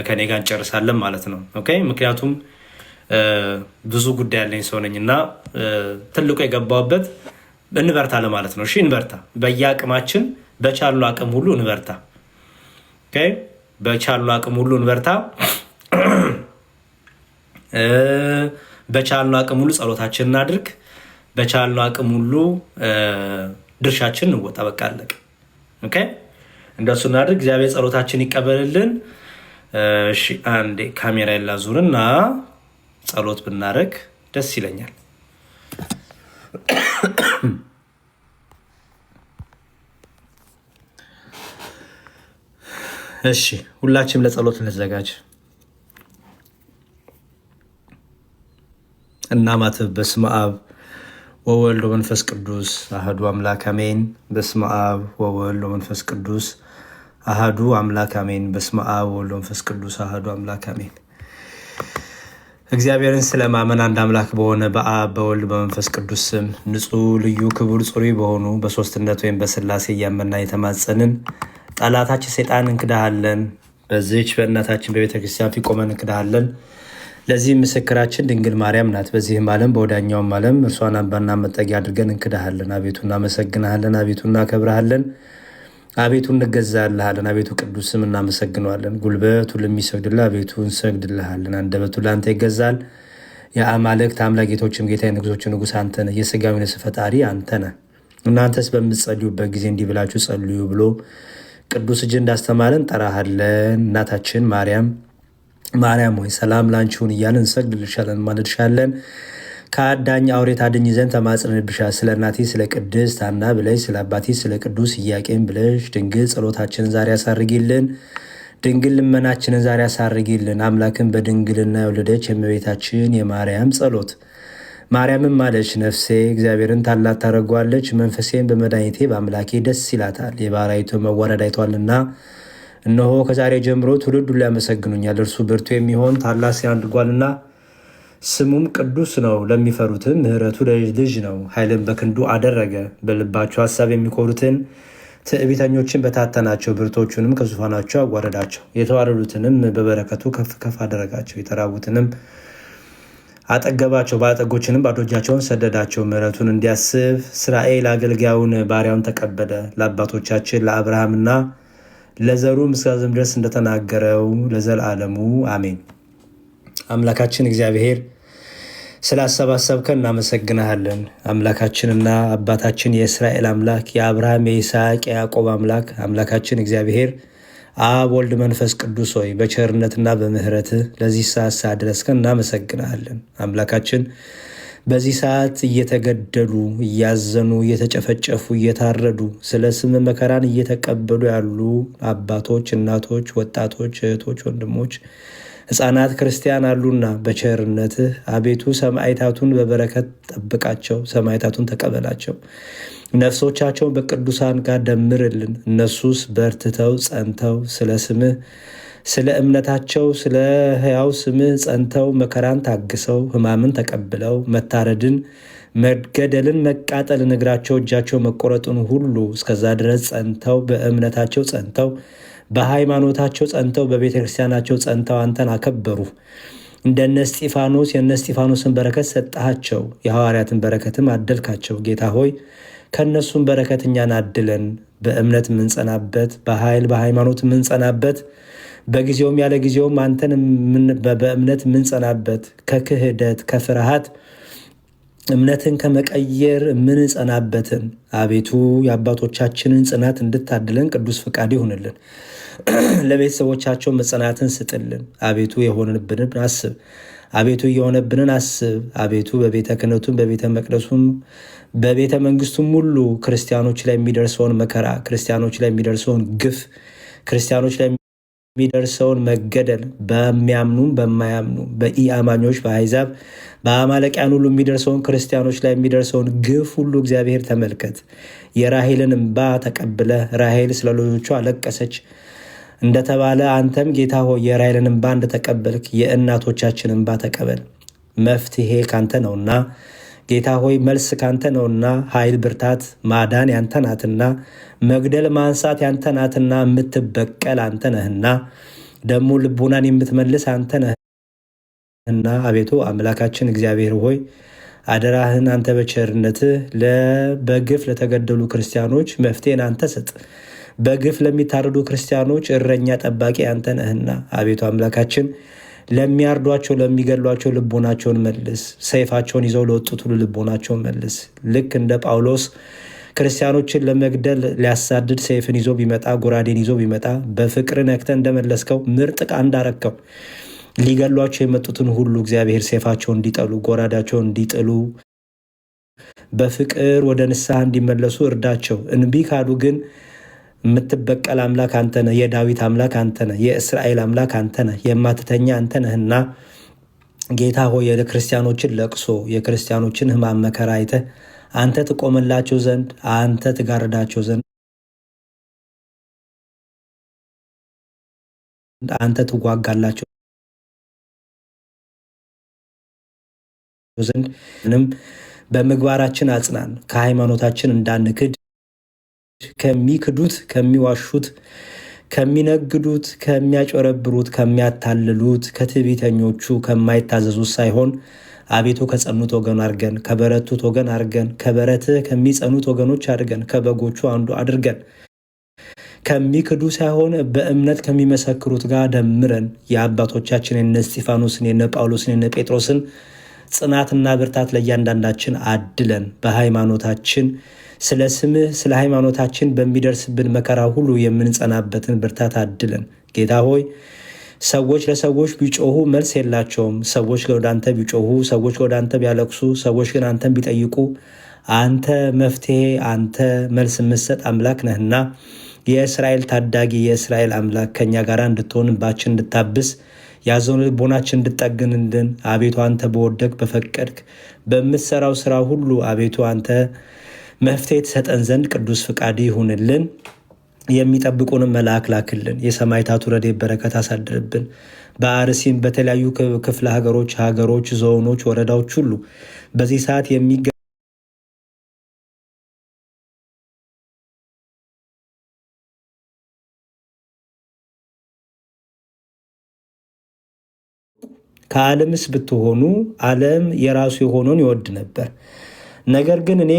Speaker 1: ከኔ ጋር እንጨርሳለን ማለት ነው። ኦኬ። ምክንያቱም ብዙ ጉዳይ ያለኝ ሰው ነኝ እና ትልቁ የገባውበት እንበርታ ለማለት ነው። እሺ እንበርታ፣ በየአቅማችን በቻሉ አቅም ሁሉ እንበርታ። ኦኬ፣ በቻሉ አቅም ሁሉ እንበርታ። በቻሉ አቅም ሁሉ ጸሎታችን እናድርግ። በቻሉ አቅም ሁሉ ድርሻችን እንወጣ። በቃ አለቀ። ኦኬ፣ እንደሱ እናድርግ። እግዚአብሔር ጸሎታችን ይቀበልልን። እሺ፣ አንዴ ካሜራ ላዙርና ጸሎት ብናደርግ ደስ ይለኛል። እሺ፣ ሁላችንም ለጸሎት እንዘጋጅ። እናማትብ። በስመ አብ ወወልድ ወመንፈስ ቅዱስ አህዱ አምላክ አሜን። በስመ አብ ወወልድ ወመንፈስ ቅዱስ አህዱ አምላክ አሜን። በስመ አብ ወወልድ ወመንፈስ ቅዱስ አህዱ አምላክ አሜን። እግዚአብሔርን ስለማመን አንድ አምላክ በሆነ በአብ በወልድ በመንፈስ ቅዱስ ስም ንጹሕ ልዩ ክቡር ጽሩይ በሆኑ በሶስትነት ወይም በስላሴ እያመና የተማጸንን ጠላታችን ሰይጣን እንክዳሃለን። በዚህች በእናታችን በቤተ ክርስቲያን ፊት ቆመን እንክዳሃለን። ለዚህ ምስክራችን ድንግል ማርያም ናት። በዚህም ዓለም በወዳኛውም ዓለም እርሷን አምባና መጠጊያ አድርገን እንክዳሃለን። አቤቱ እናመሰግንሃለን። አቤቱ እናከብረሃለን። አቤቱ እንገዛልሃለን። አቤቱ ቅዱስ ስም እናመሰግነዋለን። ጉልበቱ ለሚሰግድልህ አቤቱ እንሰግድልሃለን። አንደበቱ ለአንተ ይገዛል። የአማልክት አምላክ ጌቶችም ጌታ የንጉሶች ንጉሥ አንተ ነህ። የሥጋዊ ነፍስ ፈጣሪ አንተ ነህ። እናንተስ በምትጸልዩበት ጊዜ እንዲህ ብላችሁ ጸልዩ ብሎ ቅዱስ እጅ እንዳስተማረን ጠራሃለን። እናታችን ማርያም ሆይ ሰላም ላንቺውን እያለን እንሰግድልሻለን፣ ማለድሻለን። ከአዳኝ አውሬ ታድኝ ዘንድ ተማጽነንብሻል። ስለ እናቴ ስለ ቅድስት ሐና ብለሽ ስለ አባቴ ስለ ቅዱስ ኢያቄም ብለሽ ድንግል ጸሎታችንን ዛሬ ያሳርጊልን። ድንግል ልመናችንን ዛሬ ያሳርጊልን። አምላክን በድንግልና የወለደች የእመቤታችን የማርያም ጸሎት። ማርያምም አለች ነፍሴ እግዚአብሔርን ታላቅ ታደርገዋለች፣ መንፈሴን በመድኃኒቴ በአምላኬ ደስ ይላታል። የባሪያይቱ መዋረድ አይቷልና እነሆ ከዛሬ ጀምሮ ትውልድ ሁሉ ያመሰግኑኛል። እርሱ ብርቱ የሚሆን ታላቅ ሥራን አድርጓልና ስሙም ቅዱስ ነው። ለሚፈሩትም ምሕረቱ ለልጅ ልጅ ነው። ኃይልን በክንዱ አደረገ። በልባቸው ሀሳብ የሚኮሩትን ትዕቢተኞችን በታተናቸው። ብርቶቹንም ከዙፋናቸው አዋረዳቸው። የተዋረዱትንም በበረከቱ ከፍ ከፍ አደረጋቸው። የተራቡትንም አጠገባቸው። ባለጠጎችንም ባዶ እጃቸውን ሰደዳቸው። ምሕረቱን እንዲያስብ እስራኤል አገልጋዩን ባሪያውን ተቀበለ። ለአባቶቻችን ለአብርሃምና ለዘሩ እስከ ዘላለም ድረስ እንደተናገረው ለዘላለሙ አሜን። አምላካችን እግዚአብሔር ስላሰባሰብከን እናመሰግናሃለን። አምላካችንና አባታችን የእስራኤል አምላክ የአብርሃም የይስሐቅ የያዕቆብ አምላክ አምላካችን እግዚአብሔር አብ ወልድ መንፈስ ቅዱስ ሆይ በቸርነትና በምሕረትህ ለዚህ ሰዓት ሳደረስከን እናመሰግናሃለን። አምላካችን በዚህ ሰዓት እየተገደሉ እያዘኑ እየተጨፈጨፉ እየታረዱ ስለ ስም መከራን እየተቀበሉ ያሉ አባቶች፣ እናቶች፣ ወጣቶች፣ እህቶች፣ ወንድሞች፣ ሕፃናት ክርስቲያን አሉና በቸርነትህ አቤቱ ሰማዕታቱን በበረከት ጠብቃቸው። ሰማዕታቱን ተቀበላቸው። ነፍሶቻቸውን በቅዱሳን ጋር ደምርልን። እነሱስ በርትተው ጸንተው ስለ ስምህ ስለ እምነታቸው ስለ ሕያው ስምህ ጸንተው መከራን ታግሰው ሕማምን ተቀብለው መታረድን፣ መገደልን፣ መቃጠልን እግራቸው እጃቸው መቆረጡን ሁሉ እስከዛ ድረስ ጸንተው በእምነታቸው ጸንተው በሃይማኖታቸው ጸንተው በቤተ ክርስቲያናቸው ጸንተው አንተን አከበሩ። እንደነ እስጢፋኖስ የነ እስጢፋኖስን በረከት ሰጠሃቸው። የሐዋርያትን በረከትም አደልካቸው። ጌታ ሆይ ከእነሱም በረከት እኛን አድለን። በእምነት የምንጸናበት በኃይል በሃይማኖት የምንጸናበት በጊዜውም ያለ ጊዜውም አንተን በእምነት የምንጸናበት ከክህደት ከፍርሃት እምነትን ከመቀየር የምንጸናበትን አቤቱ የአባቶቻችንን ጽናት እንድታድለን ቅዱስ ፈቃድ ይሁንልን። ለቤተሰቦቻቸው መጽናትን ስጥልን። አቤቱ የሆንብንን አስብ። አቤቱ እየሆነብንን አስብ። አቤቱ በቤተ ክህነቱም በቤተ መቅደሱም በቤተ መንግስቱም ሁሉ ክርስቲያኖች ላይ የሚደርሰውን መከራ፣ ክርስቲያኖች ላይ የሚደርሰውን ግፍ፣ ክርስቲያኖች ላይ የሚደርሰውን መገደል በሚያምኑም በማያምኑ በኢአማኞች በአሕዛብ በአማለቂያን ሁሉ የሚደርሰውን ክርስቲያኖች ላይ የሚደርሰውን ግፍ ሁሉ እግዚአብሔር ተመልከት። የራሔልን እንባ ተቀብለ ራሔል ስለ ልጆቿ አለቀሰች እንደተባለ አንተም ጌታ ሆይ የራሔልን እንባ እንደተቀበልክ የእናቶቻችን እንባ ተቀበል። መፍትሄ ካንተ ነውና ጌታ ሆይ መልስ ካንተ ነውና ኃይል፣ ብርታት፣ ማዳን ያንተ ናትና መግደል ማንሳት ያንተ ናትና የምትበቀል አንተ ነህና ደግሞ ልቦናን የምትመልስ አንተ ነህና አቤቱ አምላካችን እግዚአብሔር ሆይ አደራህን አንተ በቸርነትህ በግፍ ለተገደሉ ክርስቲያኖች መፍትሄን አንተ ስጥ። በግፍ ለሚታረዱ ክርስቲያኖች እረኛ ጠባቂ አንተ ነህና አቤቱ አምላካችን ለሚያርዷቸው ለሚገድሏቸው ልቦናቸውን መልስ። ሰይፋቸውን ይዘው ለወጡት ሁሉ ልቦናቸውን መልስ። ልክ እንደ ጳውሎስ ክርስቲያኖችን ለመግደል ሊያሳድድ ሰይፍን ይዞ ቢመጣ ጎራዴን ይዞ ቢመጣ በፍቅር ነክተህ እንደመለስከው ምርጥ ዕቃ እንዳረከው ሊገሏቸው የመጡትን ሁሉ እግዚአብሔር ሰይፋቸውን እንዲጠሉ ጎራዳቸውን እንዲጥሉ በፍቅር ወደ ንስሐ እንዲመለሱ እርዳቸው። እንቢ ካሉ ግን የምትበቀል አምላክ አንተ ነህ። የዳዊት አምላክ አንተ ነህ። የእስራኤል አምላክ አንተ ነህ። የማትተኛ አንተ ነህና ጌታ ሆይ የክርስቲያኖችን ለቅሶ የክርስቲያኖችን ሕማም መከራ አይተህ አንተ ትቆምላቸው ዘንድ አንተ ትጋርዳቸው ዘንድ አንተ ትዋጋላቸው ዘንድ ምንም በምግባራችን አጽናን። ከሃይማኖታችን እንዳንክድ ከሚክዱት፣ ከሚዋሹት፣ ከሚነግዱት፣ ከሚያጨረብሩት፣ ከሚያታልሉት፣ ከትዕቢተኞቹ ከማይታዘዙት ሳይሆን አቤቱ ከጸኑት ወገን አድርገን፣ ከበረቱት ወገን አድርገን፣ ከበረትህ ከሚጸኑት ወገኖች አድርገን፣ ከበጎቹ አንዱ አድርገን፣ ከሚክዱ ሳይሆን በእምነት ከሚመሰክሩት ጋር ደምረን የአባቶቻችን የነ እስጢፋኖስን የነ ጳውሎስን የነ ጴጥሮስን ጽናትና ብርታት ለእያንዳንዳችን አድለን በሃይማኖታችን ስለ ስምህ ስለ ሃይማኖታችን በሚደርስብን መከራ ሁሉ የምንጸናበትን ብርታት አድለን። ጌታ ሆይ ሰዎች ለሰዎች ቢጮሁ መልስ የላቸውም። ሰዎች ወደ አንተ ቢጮሁ፣ ሰዎች ወደ አንተ ቢያለቅሱ፣ ሰዎች ግን አንተን ቢጠይቁ አንተ መፍትሄ አንተ መልስ የምትሰጥ አምላክ ነህና የእስራኤል ታዳጊ የእስራኤል አምላክ ከኛ ጋር እንድትሆን እንባችን እንድታብስ ያዘውን ልቦናችን እንድጠግንልን አቤቱ አንተ በወደቅ በፈቀድክ በምትሰራው ስራ ሁሉ አቤቱ አንተ መፍትሄ ትሰጠን ዘንድ ቅዱስ ፍቃድ ይሁንልን። የሚጠብቁንም መልአክ ላክልን። የሰማዕታቱ ረድኤት በረከት አሳድርብን። በአርሲም በተለያዩ ክፍለ ሀገሮች፣ ዞኖች፣ ወረዳዎች ሁሉ በዚህ ሰዓት ከዓለምስ ብትሆኑ ዓለም የራሱ የሆነውን ይወድ ነበር። ነገር ግን እኔ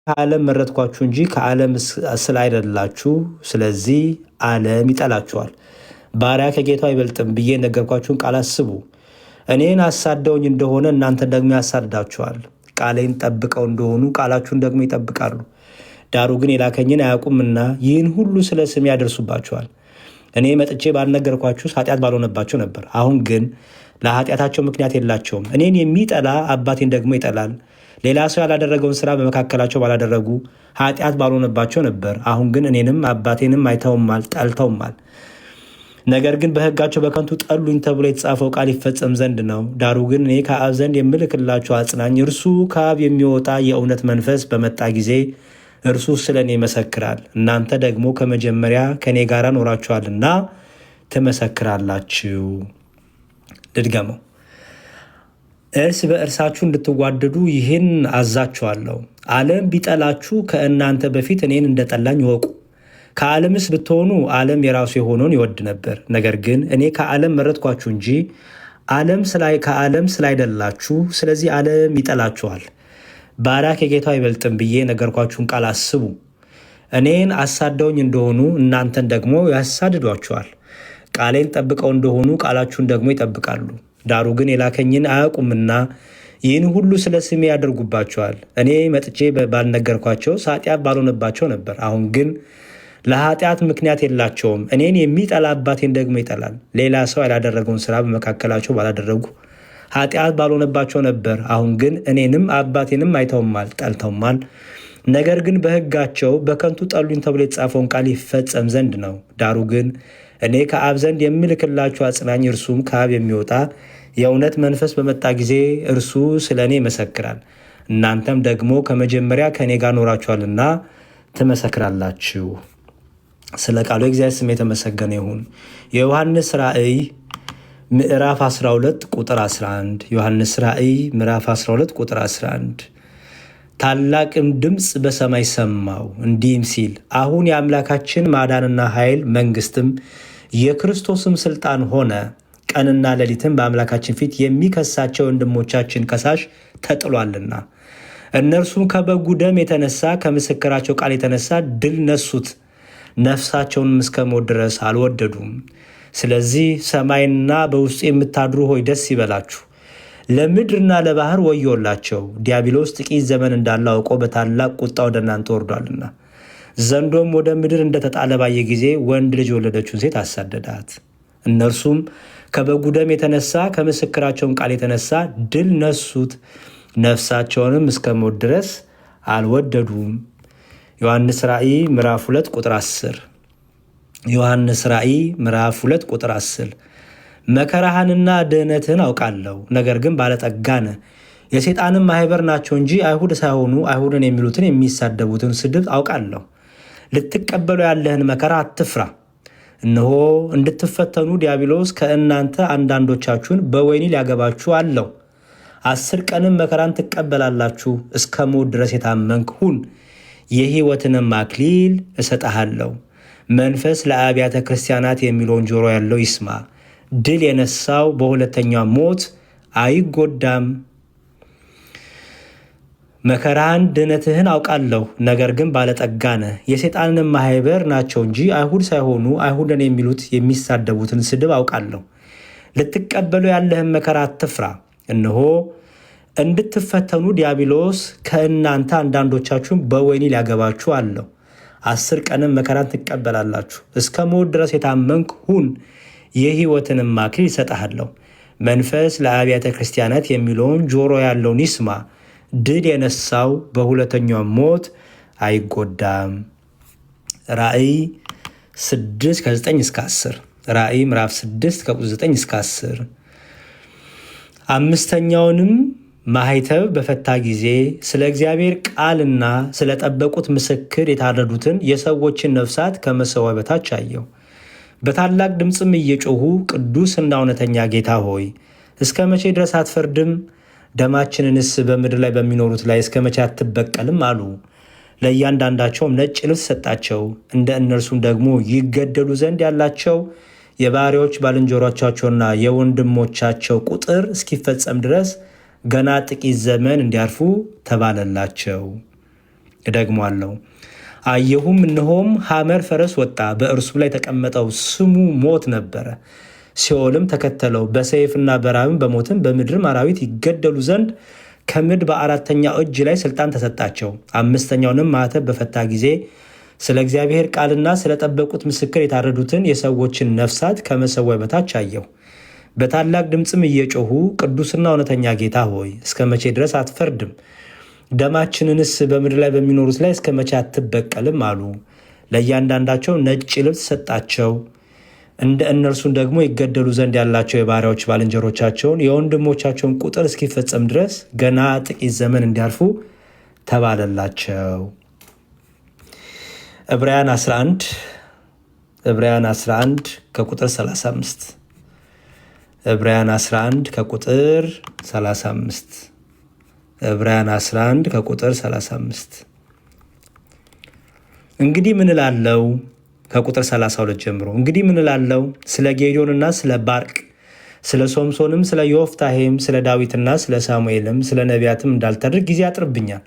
Speaker 1: ከዓለም መረጥኳችሁ እንጂ ከዓለም ስላይደላችሁ፣ ስለዚህ ዓለም ይጠላችኋል። ባሪያ ከጌታው አይበልጥም ብዬ ነገርኳችሁን ቃል አስቡ። እኔን አሳደውኝ እንደሆነ እናንተን ደግሞ ያሳድዳችኋል። ቃሌን ጠብቀው እንደሆኑ ቃላችሁን ደግሞ ይጠብቃሉ። ዳሩ ግን የላከኝን አያውቁምና ይህን ሁሉ ስለ ስሜ ያደርሱባችኋል። እኔ መጥቼ ባልነገርኳችሁ ኃጢአት ባልሆነባቸው ነበር። አሁን ግን ለኃጢአታቸው ምክንያት የላቸውም። እኔን የሚጠላ አባቴን ደግሞ ይጠላል። ሌላ ሰው ያላደረገውን ስራ በመካከላቸው ባላደረጉ ኃጢአት ባልሆነባቸው ነበር። አሁን ግን እኔንም አባቴንም አይተውማል፣ ጠልተውማል። ነገር ግን በሕጋቸው በከንቱ ጠሉኝ ተብሎ የተጻፈው ቃል ይፈጸም ዘንድ ነው። ዳሩ ግን እኔ ከአብ ዘንድ የምልክላችሁ አጽናኝ እርሱ ከአብ የሚወጣ የእውነት መንፈስ በመጣ ጊዜ እርሱ ስለ እኔ ይመሰክራል። እናንተ ደግሞ ከመጀመሪያ ከእኔ ጋር ኖራችኋልና ትመሰክራላችሁ። ልድገመው። እርስ በእርሳችሁ እንድትዋደዱ ይህን አዛችኋለሁ። ዓለም ቢጠላችሁ ከእናንተ በፊት እኔን እንደጠላኝ ይወቁ። ከዓለምስ ብትሆኑ ዓለም የራሱ የሆነውን ይወድ ነበር። ነገር ግን እኔ ከዓለም መረጥኳችሁ እንጂ ከዓለም ስላይደላችሁ፣ ስለዚህ ዓለም ይጠላችኋል። ባሪያ ከጌታው አይበልጥም ብዬ ነገርኳችሁን ቃል አስቡ። እኔን አሳደውኝ እንደሆኑ እናንተን ደግሞ ያሳድዷችኋል። ቃሌን ጠብቀው እንደሆኑ ቃላችሁን ደግሞ ይጠብቃሉ። ዳሩ ግን የላከኝን አያውቁምና ይህን ሁሉ ስለ ስሜ ያደርጉባቸዋል። እኔ መጥቼ ባልነገርኳቸው ኃጢአት ባልሆነባቸው ነበር። አሁን ግን ለኃጢአት ምክንያት የላቸውም። እኔን የሚጠላ አባቴን ደግሞ ይጠላል። ሌላ ሰው ያላደረገውን ስራ በመካከላቸው ባላደረጉ ኃጢአት ባልሆነባቸው ነበር። አሁን ግን እኔንም አባቴንም አይተውማል፣ ጠልተውማል። ነገር ግን በሕጋቸው በከንቱ ጠሉኝ ተብሎ የተጻፈውን ቃል ይፈጸም ዘንድ ነው። ዳሩ ግን እኔ ከአብ ዘንድ የምልክላችሁ አጽናኝ እርሱም ከአብ የሚወጣ የእውነት መንፈስ በመጣ ጊዜ እርሱ ስለ እኔ ይመሰክራል። እናንተም ደግሞ ከመጀመሪያ ከእኔ ጋር ኖራችኋልና ትመሰክራላችሁ። ስለ ቃሉ የእግዚአብሔር ስም የተመሰገነ ይሁን። የዮሐንስ ራእይ ምዕራፍ 12 ቁጥር 11፣ ዮሐንስ ራእይ ምዕራፍ 12 ቁጥር 11። ታላቅም ድምፅ በሰማይ ሰማው እንዲህም ሲል አሁን የአምላካችን ማዳንና ኃይል መንግስትም የክርስቶስም ስልጣን ሆነ። ቀንና ሌሊትም በአምላካችን ፊት የሚከሳቸው ወንድሞቻችን ከሳሽ ተጥሏልና እነርሱም ከበጉ ደም የተነሳ ከምስክራቸው ቃል የተነሳ ድል ነሱት፣ ነፍሳቸውንም እስከ ሞት ድረስ አልወደዱም። ስለዚህ ሰማይና በውስጡ የምታድሩ ሆይ ደስ ይበላችሁ፣ ለምድርና ለባህር ወዮላቸው፣ ዲያብሎስ ጥቂት ዘመን እንዳለ አውቆ በታላቅ ቁጣ ወደ እናንተ ወርዷልና። ዘንዶም ወደ ምድር እንደተጣለ ባየ ጊዜ ወንድ ልጅ የወለደችውን ሴት አሳደዳት። እነርሱም ከበጉ ደም የተነሳ ከምስክራቸውን ቃል የተነሳ ድል ነሱት፣ ነፍሳቸውንም እስከ ሞት ድረስ አልወደዱም። ዮሐንስ ራእይ ምዕራፍ 2 ቁጥር 10። ዮሐንስ ራእይ ምዕራፍ 2 ቁጥር 10። መከራህንና ድህነትህን አውቃለሁ፣ ነገር ግን ባለጠጋ ነህ። የሰይጣንም ማህበር ናቸው እንጂ አይሁድ ሳይሆኑ አይሁድን የሚሉትን የሚሳደቡትን ስድብ አውቃለሁ። ልትቀበሉ ያለህን መከራ አትፍራ። እነሆ እንድትፈተኑ ዲያብሎስ ከእናንተ አንዳንዶቻችሁን በወህኒ ሊያገባችሁ አለው። 10 ቀንም መከራን ትቀበላላችሁ። እስከ ሞት ድረስ የታመንክ ሁን፣ የሕይወትንም አክሊል እሰጥሃለሁ። መንፈስ ለአብያተ ክርስቲያናት የሚለውን ጆሮ ያለው ይስማ። ድል የነሳው በሁለተኛው ሞት አይጎዳም። መከራን ድህነትህን አውቃለሁ፣ ነገር ግን ባለጠጋ ነህ። የሰይጣንንም ማህበር ናቸው እንጂ አይሁድ ሳይሆኑ አይሁድን የሚሉት የሚሳደቡትን ስድብ አውቃለሁ። ልትቀበሉ ያለህን መከራ አትፍራ። እነሆ እንድትፈተኑ ዲያብሎስ ከእናንተ አንዳንዶቻችሁን በወህኒ ሊያገባችሁ አለው። 10 ቀንም መከራን ትቀበላላችሁ። እስከ ሞት ድረስ የታመንክ ሁን፣ የሕይወትንም አክሊል እሰጥሃለሁ። መንፈስ ለአብያተ ክርስቲያናት የሚለውን ጆሮ ያለውን ይስማ። ድል የነሳው በሁለተኛው ሞት አይጎዳም። ራእይ 6 ከ9 እስከ 10። ራእይ ምዕራፍ 6 ከ9 እስከ 10። አምስተኛውንም ማኅተም በፈታ ጊዜ ስለ እግዚአብሔር ቃልና ስለ ጠበቁት ምስክር የታረዱትን የሰዎችን ነፍሳት ከመሠዊያው በታች አየሁ። በታላቅ ድምፅም እየጮኹ ቅዱስና እውነተኛ ጌታ ሆይ እስከ መቼ ድረስ አትፈርድም? ደማችንንስ በምድር ላይ በሚኖሩት ላይ እስከ መቼ አትበቀልም? አሉ። ለእያንዳንዳቸውም ነጭ ልብስ ሰጣቸው። እንደ እነርሱም ደግሞ ይገደሉ ዘንድ ያላቸው የባሪያዎች ባልንጀሮቻቸውና የወንድሞቻቸው ቁጥር እስኪፈጸም ድረስ ገና ጥቂት ዘመን እንዲያርፉ ተባለላቸው። እደግማለሁ። አየሁም፣ እነሆም ሐመር ፈረስ ወጣ፣ በእርሱም ላይ የተቀመጠው ስሙ ሞት ነበረ። ሲኦልም ተከተለው። በሰይፍና በራብም በሞትም በምድርም አራዊት ይገደሉ ዘንድ ከምድር በአራተኛው እጅ ላይ ስልጣን ተሰጣቸው። አምስተኛውንም ማኅተም በፈታ ጊዜ ስለ እግዚአብሔር ቃልና ስለ ጠበቁት ምስክር የታረዱትን የሰዎችን ነፍሳት ከመሠዊያው በታች አየሁ። በታላቅ ድምፅም እየጮኹ ቅዱስና እውነተኛ ጌታ ሆይ እስከ መቼ ድረስ አትፈርድም? ደማችንንስ በምድር ላይ በሚኖሩት ላይ እስከ መቼ አትበቀልም? አሉ። ለእያንዳንዳቸው ነጭ ልብስ ሰጣቸው። እንደ እነርሱን ደግሞ ይገደሉ ዘንድ ያላቸው የባሪያዎች ባልንጀሮቻቸውን የወንድሞቻቸውን ቁጥር እስኪፈጸም ድረስ ገና ጥቂት ዘመን እንዲያርፉ ተባለላቸው። ዕብራውያን 11 ከቁጥር 35። ዕብራውያን 11 ከቁጥር 35። ዕብራውያን 11 ከቁጥር 35። እንግዲህ ምን እላለሁ? ከቁጥር 32 ጀምሮ እንግዲህ ምን እላለሁ? ስለ ጌዲዮንና ስለ ባርቅ፣ ስለ ሶምሶንም፣ ስለ ዮፍታሔም፣ ስለ ዳዊትና ስለ ሳሙኤልም፣ ስለ ነቢያትም እንዳልተርክ ጊዜ ያጥርብኛል።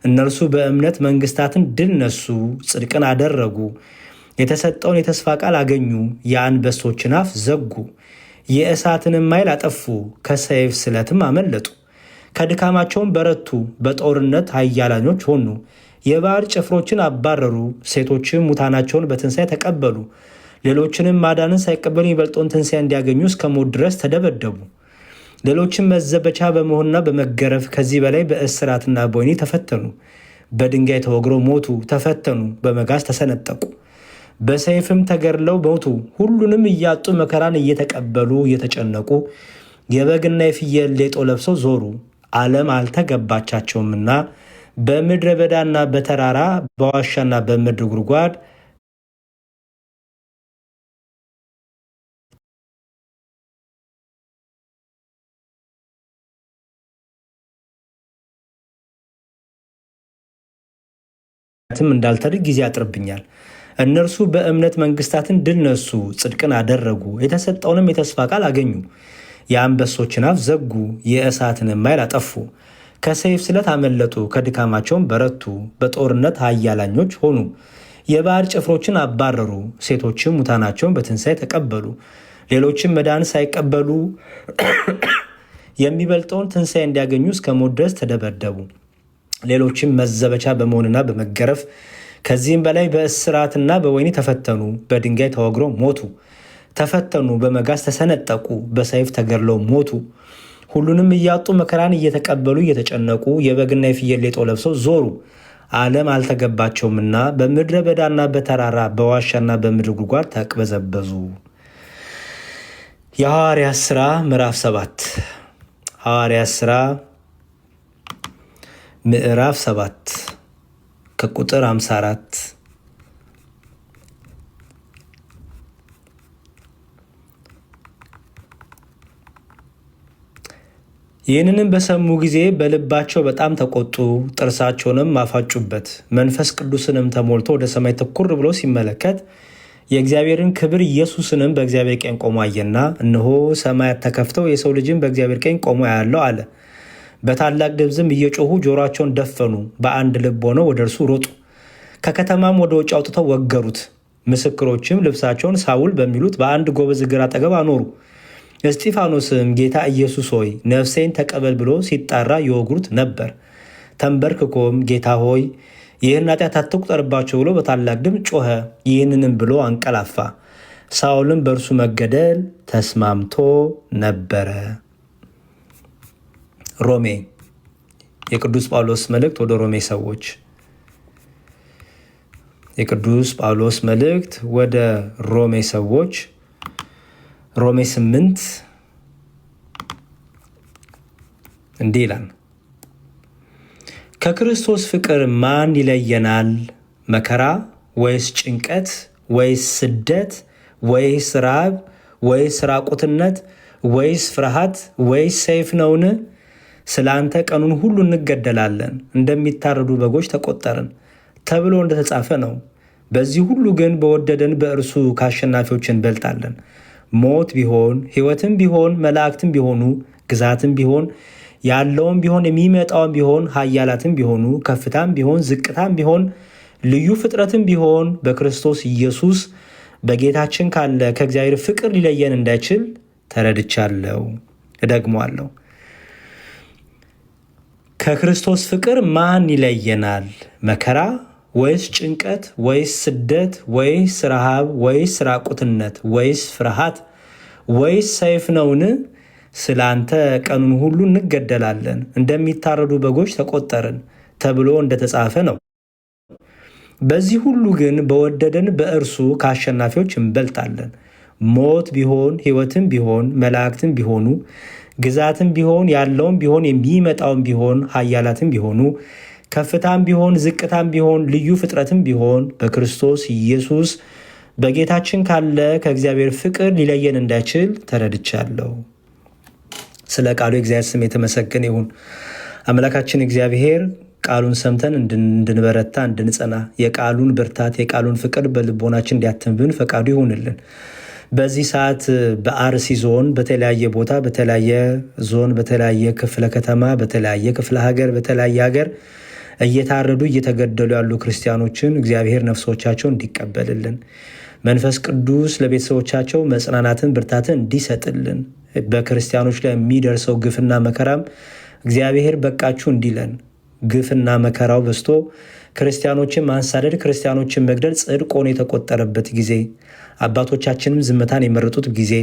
Speaker 1: እነርሱ በእምነት መንግስታትን ድል ነሱ፣ ጽድቅን አደረጉ፣ የተሰጠውን የተስፋ ቃል አገኙ፣ የአንበሶችን አፍ ዘጉ፣ የእሳትንም ኃይል አጠፉ፣ ከሰይፍ ስለትም አመለጡ። ከድካማቸውም በረቱ፣ በጦርነት ኃያላኖች ሆኑ። የባህር ጭፍሮችን አባረሩ፣ ሴቶችም ሙታናቸውን በትንሣኤ ተቀበሉ። ሌሎችንም ማዳንን ሳይቀበሉ የሚበልጠውን ትንሣኤ እንዲያገኙ እስከ ሞት ድረስ ተደበደቡ። ሌሎችም መዘበቻ በመሆንና በመገረፍ ከዚህ በላይ በእስራትና በወህኒ ተፈተኑ። በድንጋይ ተወግረው ሞቱ፣ ተፈተኑ፣ በመጋዝ ተሰነጠቁ፣ በሰይፍም ተገድለው ሞቱ። ሁሉንም እያጡ መከራን እየተቀበሉ እየተጨነቁ የበግና የፍየል ሌጦ ለብሰው ዞሩ። ዓለም አልተገባቻቸውምና በምድረ በዳና በተራራ በዋሻና በምድር ጉድጓድ እንዳልተርክ ጊዜ ያጥርብኛል። እነርሱ በእምነት መንግስታትን ድል ነሱ፣ ጽድቅን አደረጉ፣ የተሰጠውንም የተስፋ ቃል አገኙ። የአንበሶችን አፍ ዘጉ፣ የእሳትንም ኃይል አጠፉ። ከሰይፍ ስለት አመለጡ፣ ከድካማቸውም በረቱ። በጦርነት ኃያላኞች ሆኑ፣ የባህር ጭፍሮችን አባረሩ። ሴቶችም ሙታናቸውን በትንሣኤ ተቀበሉ። ሌሎችም መዳን ሳይቀበሉ የሚበልጠውን ትንሣኤ እንዲያገኙ እስከ ሞት ድረስ ተደበደቡ። ሌሎችም መዘበቻ በመሆንና በመገረፍ ከዚህም በላይ በእስራትና በወህኒ ተፈተኑ። በድንጋይ ተወግረው ሞቱ። ተፈተኑ፣ በመጋዝ ተሰነጠቁ፣ በሰይፍ ተገድለው ሞቱ። ሁሉንም እያጡ መከራን እየተቀበሉ እየተጨነቁ የበግና የፍየል ሌጦ ለብሰው ዞሩ። ዓለም አልተገባቸውምና በምድረ በዳና በተራራ በዋሻና በምድር ጉድጓድ ተቅበዘበዙ። የሐዋርያት ሥራ ምዕራፍ 7 ሐዋርያት ሥራ ምዕራፍ 7 ከቁጥር 54 ይህንንም በሰሙ ጊዜ በልባቸው በጣም ተቆጡ፣ ጥርሳቸውንም አፋጩበት። መንፈስ ቅዱስንም ተሞልቶ ወደ ሰማይ ትኩር ብሎ ሲመለከት የእግዚአብሔርን ክብር ኢየሱስንም በእግዚአብሔር ቀኝ ቆሞ አየና፣ እነሆ ሰማያት ተከፍተው የሰው ልጅም በእግዚአብሔር ቀኝ ቆሞ ያለው አለ። በታላቅ ድምፅም እየጮሁ ጆሮአቸውን ደፈኑ፣ በአንድ ልብ ሆነው ወደ እርሱ ሮጡ። ከከተማም ወደ ውጭ አውጥተው ወገሩት። ምስክሮችም ልብሳቸውን ሳውል በሚሉት በአንድ ጎበዝ እግር አጠገብ አኖሩ። እስጢፋኖስም ጌታ ኢየሱስ ሆይ ነፍሴን ተቀበል ብሎ ሲጣራ ይወግሩት ነበር። ተንበርክኮም ጌታ ሆይ ይህን ኃጢአት አትቁጠርባቸው ብሎ በታላቅ ድምፅ ጮኸ። ይህንንም ብሎ አንቀላፋ። ሳውልም በእርሱ መገደል ተስማምቶ ነበረ። ሮሜ የቅዱስ ጳውሎስ መልእክት ወደ ሮሜ ሰዎች። የቅዱስ ጳውሎስ መልእክት ወደ ሮሜ ሰዎች ሮሜ 8 እንዲህ ይላል። ከክርስቶስ ፍቅር ማን ይለየናል? መከራ ወይስ ጭንቀት ወይስ ስደት ወይስ ራብ ወይስ ራቁትነት ወይስ ፍርሃት ወይስ ሰይፍ ነውን? ስለ አንተ ቀኑን ሁሉ እንገደላለን፣ እንደሚታረዱ በጎች ተቆጠርን ተብሎ እንደተጻፈ ነው። በዚህ ሁሉ ግን በወደደን በእርሱ ከአሸናፊዎች እንበልጣለን። ሞት ቢሆን ሕይወትም ቢሆን መላእክትም ቢሆኑ ግዛትም ቢሆን ያለውም ቢሆን የሚመጣውም ቢሆን ኃያላትም ቢሆኑ ከፍታም ቢሆን ዝቅታም ቢሆን ልዩ ፍጥረትም ቢሆን በክርስቶስ ኢየሱስ በጌታችን ካለ ከእግዚአብሔር ፍቅር ሊለየን እንዳይችል ተረድቻለሁ። እደግመዋለሁ። ከክርስቶስ ፍቅር ማን ይለየናል? መከራ ወይስ ጭንቀት ወይስ ስደት ወይስ ረሃብ ወይስ ራቁትነት ወይስ ፍርሃት ወይስ ሰይፍ ነውን? ስለ አንተ ቀኑን ሁሉ እንገደላለን፣ እንደሚታረዱ በጎች ተቆጠርን ተብሎ እንደተጻፈ ነው። በዚህ ሁሉ ግን በወደደን በእርሱ ከአሸናፊዎች እንበልጣለን። ሞት ቢሆን ሕይወትም ቢሆን መላእክትም ቢሆኑ ግዛትም ቢሆን ያለውም ቢሆን የሚመጣውም ቢሆን ኃያላትም ቢሆኑ ከፍታም ቢሆን ዝቅታም ቢሆን ልዩ ፍጥረትም ቢሆን በክርስቶስ ኢየሱስ በጌታችን ካለ ከእግዚአብሔር ፍቅር ሊለየን እንዳይችል ተረድቻለሁ። ስለ ቃሉ የእግዚአብሔር ስም የተመሰገነ ይሁን። አምላካችን እግዚአብሔር ቃሉን ሰምተን እንድንበረታ እንድንጸና የቃሉን ብርታት የቃሉን ፍቅር በልቦናችን እንዲያትምብን ፈቃዱ ይሁንልን። በዚህ ሰዓት በአርሲ ዞን በተለያየ ቦታ በተለያየ ዞን በተለያየ ክፍለ ከተማ በተለያየ ክፍለ ሀገር በተለያየ ሀገር እየታረዱ እየተገደሉ ያሉ ክርስቲያኖችን እግዚአብሔር ነፍሶቻቸው እንዲቀበልልን መንፈስ ቅዱስ ለቤተሰቦቻቸው መጽናናትን ብርታትን እንዲሰጥልን በክርስቲያኖች ላይ የሚደርሰው ግፍና መከራም እግዚአብሔር በቃችሁ እንዲለን ግፍና መከራው በዝቶ ክርስቲያኖችን ማንሳደድ ክርስቲያኖችን መግደል ጽድቅ ሆኖ የተቆጠረበት ጊዜ አባቶቻችንም ዝምታን የመረጡት ጊዜ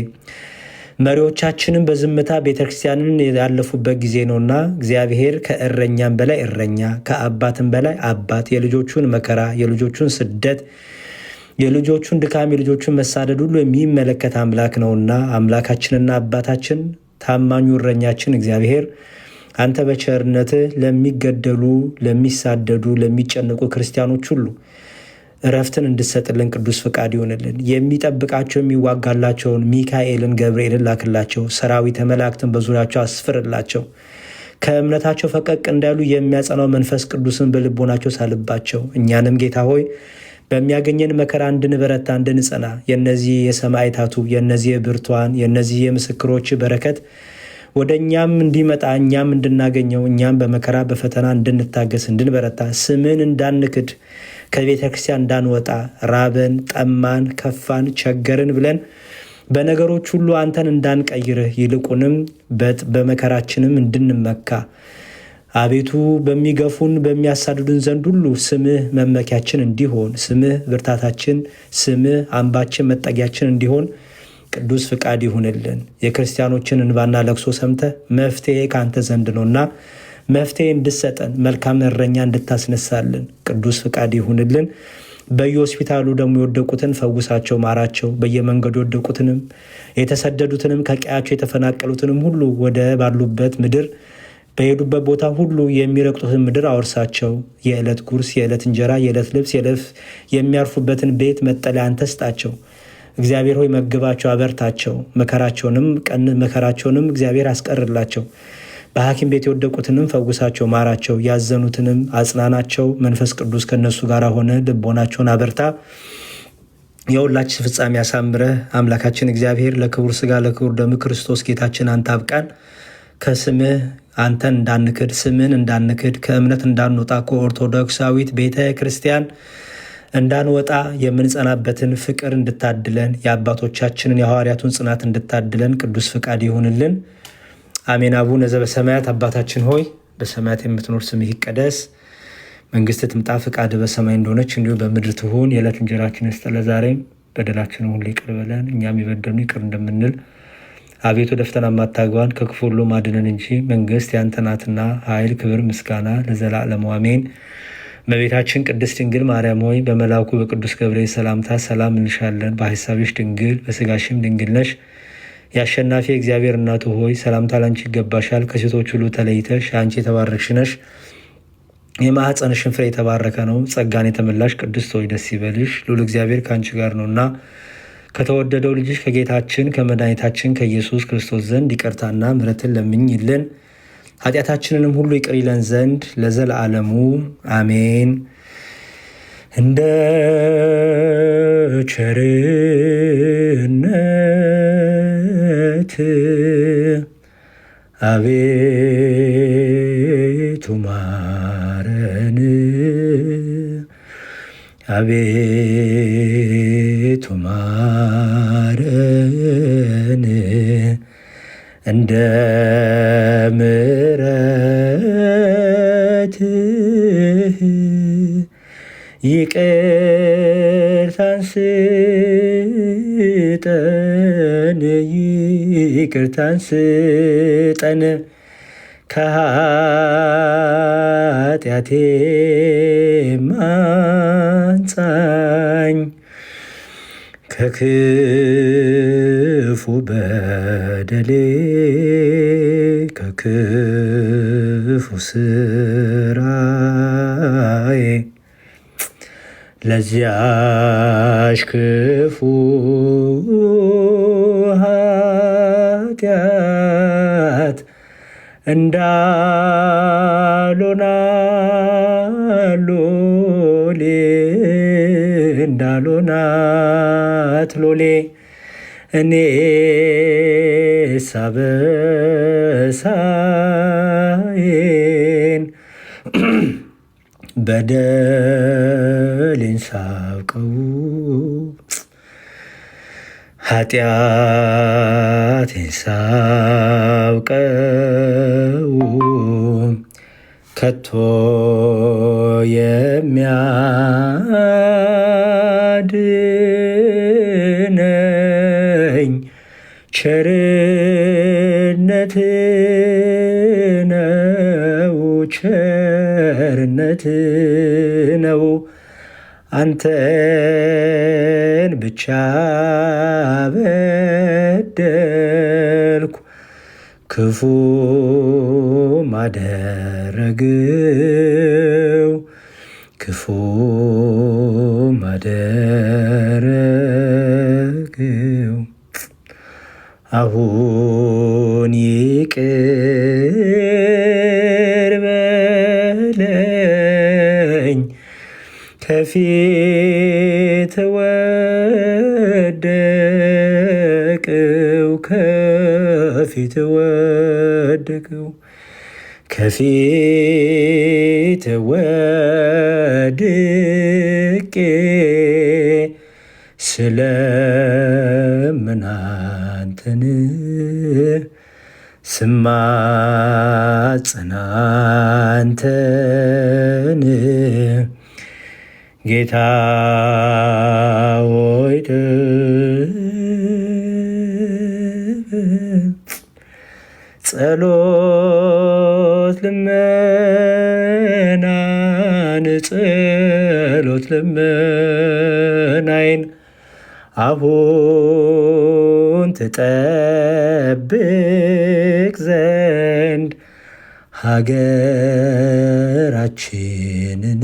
Speaker 1: መሪዎቻችንም በዝምታ ቤተክርስቲያንን ያለፉበት ጊዜ ነውና እግዚአብሔር ከእረኛም በላይ እረኛ ከአባትም በላይ አባት የልጆቹን መከራ የልጆቹን ስደት የልጆቹን ድካም የልጆቹን መሳደድ ሁሉ የሚመለከት አምላክ ነውና አምላካችንና አባታችን ታማኙ እረኛችን እግዚአብሔር አንተ በቸርነትህ ለሚገደሉ ለሚሳደዱ ለሚጨነቁ ክርስቲያኖች ሁሉ እረፍትን እንድሰጥልን ቅዱስ ፈቃድ ይሆንልን። የሚጠብቃቸው የሚዋጋላቸውን ሚካኤልን ገብርኤልን ላክላቸው። ሰራዊተ መላእክትን በዙሪያቸው አስፍርላቸው። ከእምነታቸው ፈቀቅ እንዳሉ የሚያጸናው መንፈስ ቅዱስን በልቦናቸው ሳልባቸው። እኛንም ጌታ ሆይ በሚያገኘን መከራ እንድንበረታ እንድንጸና የነዚህ የሰማዕታቱ የነዚህ የብርቷን የነዚህ የምስክሮች በረከት ወደ እኛም እንዲመጣ እኛም እንድናገኘው እኛም በመከራ በፈተና እንድንታገስ እንድንበረታ ስምን እንዳንክድ ከቤተ ክርስቲያን እንዳንወጣ ራበን፣ ጠማን፣ ከፋን፣ ቸገርን ብለን በነገሮች ሁሉ አንተን እንዳንቀይርህ ይልቁንም በመከራችንም እንድንመካ አቤቱ በሚገፉን በሚያሳድዱን ዘንድ ሁሉ ስምህ መመኪያችን እንዲሆን ስምህ ብርታታችን ስምህ አምባችን መጠጊያችን እንዲሆን ቅዱስ ፍቃድ ይሁንልን። የክርስቲያኖችን እንባና ለቅሶ ሰምተህ መፍትሄ ከአንተ ዘንድ ነውና መፍትሄ እንድሰጠን መልካም እረኛ እንድታስነሳልን ቅዱስ ፍቃድ ይሁንልን። በየሆስፒታሉ ደግሞ የወደቁትን ፈውሳቸው፣ ማራቸው። በየመንገዱ የወደቁትንም የተሰደዱትንም ከቀያቸው የተፈናቀሉትንም ሁሉ ወደ ባሉበት ምድር በሄዱበት ቦታ ሁሉ የሚረግጡትን ምድር አወርሳቸው። የዕለት ጉርስ፣ የዕለት እንጀራ፣ የዕለት ልብስ፣ የሚያርፉበትን ቤት መጠለያ አንተ ስጣቸው። እግዚአብሔር ሆይ መግባቸው፣ አበርታቸው። መከራቸውንም እግዚአብሔር አስቀርላቸው። በሐኪም ቤት የወደቁትንም ፈውሳቸው፣ ማራቸው። ያዘኑትንም አጽናናቸው። መንፈስ ቅዱስ ከነሱ ጋር ሆነ ልቦናቸውን አበርታ። የሁላችን ፍጻሜ ያሳምረህ። አምላካችን እግዚአብሔር ለክቡር ሥጋ ለክቡር ደም ክርስቶስ ጌታችን አንተ አብቃን። ከስምህ አንተን እንዳንክድ ስምን እንዳንክድ ከእምነት እንዳንወጣ ከኦርቶዶክሳዊት ቤተ ክርስቲያን እንዳንወጣ የምንጸናበትን ፍቅር እንድታድለን የአባቶቻችንን የሐዋርያቱን ጽናት እንድታድለን ቅዱስ ፍቃድ ይሁንልን። አሜን። አቡነ ዘበሰማያት አባታችን ሆይ በሰማያት የምትኖር ስምህ ይቀደስ፣ መንግስት ትምጣ፣ ፍቃድ በሰማይ እንደሆነች እንዲሁ በምድር ትሁን። የዕለት እንጀራችንን ስጠን ዛሬም፣ በደላችንን ሁሉ ይቅር በለን እኛም የበደሉንን ይቅር እንደምንል። አቤቱ ወደ ፈተና አታግባን ከክፉ ሁሉ አድነን እንጂ መንግስት ያንተ ናትና ኃይል፣ ክብር፣ ምስጋና ለዘላለሙ አሜን። እመቤታችን ቅድስት ድንግል ማርያም ሆይ በመልአኩ በቅዱስ ገብርኤል ሰላምታ ሰላም እንልሻለን። በሐሳብሽ ድንግል በስጋሽም ድንግል ነሽ። የአሸናፊ እግዚአብሔር እናቱ ሆይ ሰላምታ ላንቺ ይገባሻል። ከሴቶች ሁሉ ተለይተሽ አንቺ የተባረክሽ ነሽ፣ የማኅፀንሽን ፍሬ የተባረከ ነው። ጸጋን የተመላሽ ቅድስት ሆይ ደስ ይበልሽ፣ ልዑል እግዚአብሔር ከአንቺ ጋር ነውና ከተወደደው ልጅሽ ከጌታችን ከመድኃኒታችን ከኢየሱስ ክርስቶስ ዘንድ ይቅርታና ምሕረትን ለምኝልን ኃጢአታችንንም ሁሉ ይቅር ይለን ዘንድ ለዘላለሙ አሜን። እንደ ቸርነት አቤቱ ማረን፣ አቤቱ ማረን፣ እንደ ምሕረትህ ይቅርታን ስጠን፣ ይቅርታን ስጠን ከኃጢአቴ አንጻኝ ከክፉ በደሌ ከክፉ ስራዬ ለዚያሽ ክፉ ኃጢአት እንዳልሆን ሎሌ እንዳልሆናት ሎሌ እኔ ሳበሳዬን በደሌን ሳውቀው ኃጢአቴን ሳውቀው ከቶ የሚያድነኝ ቸርነት ነው፣ ቸርነት ነው። አንተን ብቻ በደልኩ ክፉ ማደረግው ክፉ ማደረግው አሁን ይቅር ከፊት ወደቅው ከፊት ወደቅው ከፊት ወድቄ ስለምን አንተን ስማጽን አንተን ጌታ ሆይ ጸሎት ልመናዬን አሁን ትጠብቅ ዘንድ ሀገራችንን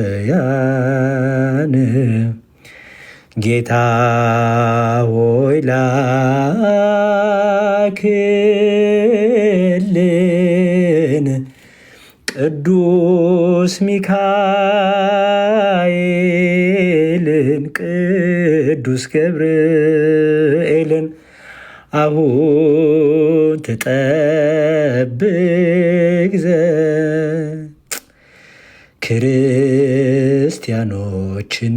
Speaker 1: ኢትዮጵያን ጌታ ሆይ ላክልን ቅዱስ ሚካኤልን ቅዱስ ገብርኤልን አሁን ትጠብቅ ዘንድ ክርስቲያኖችን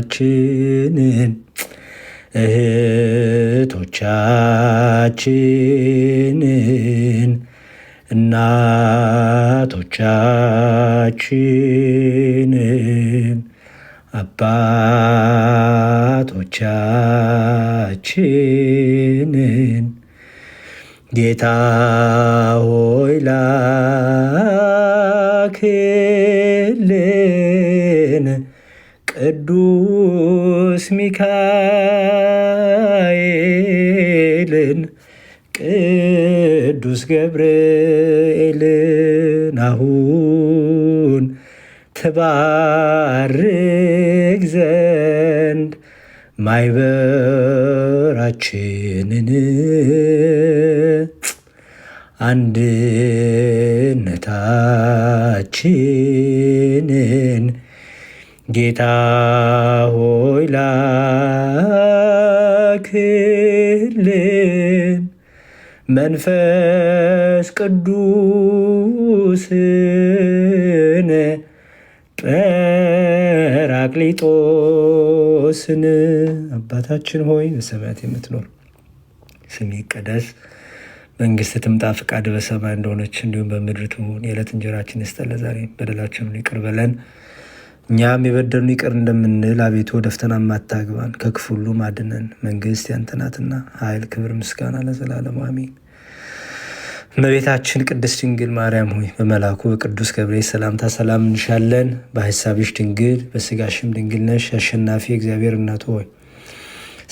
Speaker 1: ወንድሞቻችንን እህቶቻችንን እናቶቻችንን አባቶቻችንን ጌታ ሆይ ላክልን ቅዱስ ሚካኤልን ቅዱስ ገብርኤልን አሁን ትባርክ ዘንድ ማይበራችንን አንድነታችንን ጌታ ሆይ ላክልን መንፈስ ቅዱስን ጰራቅሊጦስን። አባታችን ሆይ በሰማያት የምትኖር ስምህ ይቀደስ፣ መንግሥትህ ትምጣ፣ ፈቃድህ በሰማይ እንደሆነች እንዲሁም በምድር ትሁን። የዕለት እንጀራችንን ስጠን ዛሬ፣ በደላችንን ይቅር በለን እኛም የበደሉንን ይቅር እንደምንል፣ አቤቱ ወደ ፈተና አታግባን ከክፉ ሁሉ አድነን። መንግሥት ያንተ ናትና ኃይል፣ ክብር፣ ምስጋና ለዘላለሙ አሜን። እመቤታችን ቅድስት ድንግል ማርያም ሆይ በመልአኩ በቅዱስ ገብርኤል ሰላምታ ሰላም እንልሻለን። በሐሳብሽ ድንግል በሥጋሽም ድንግል ነሽ። አሸናፊ እግዚአብሔር እናቱ ሆይ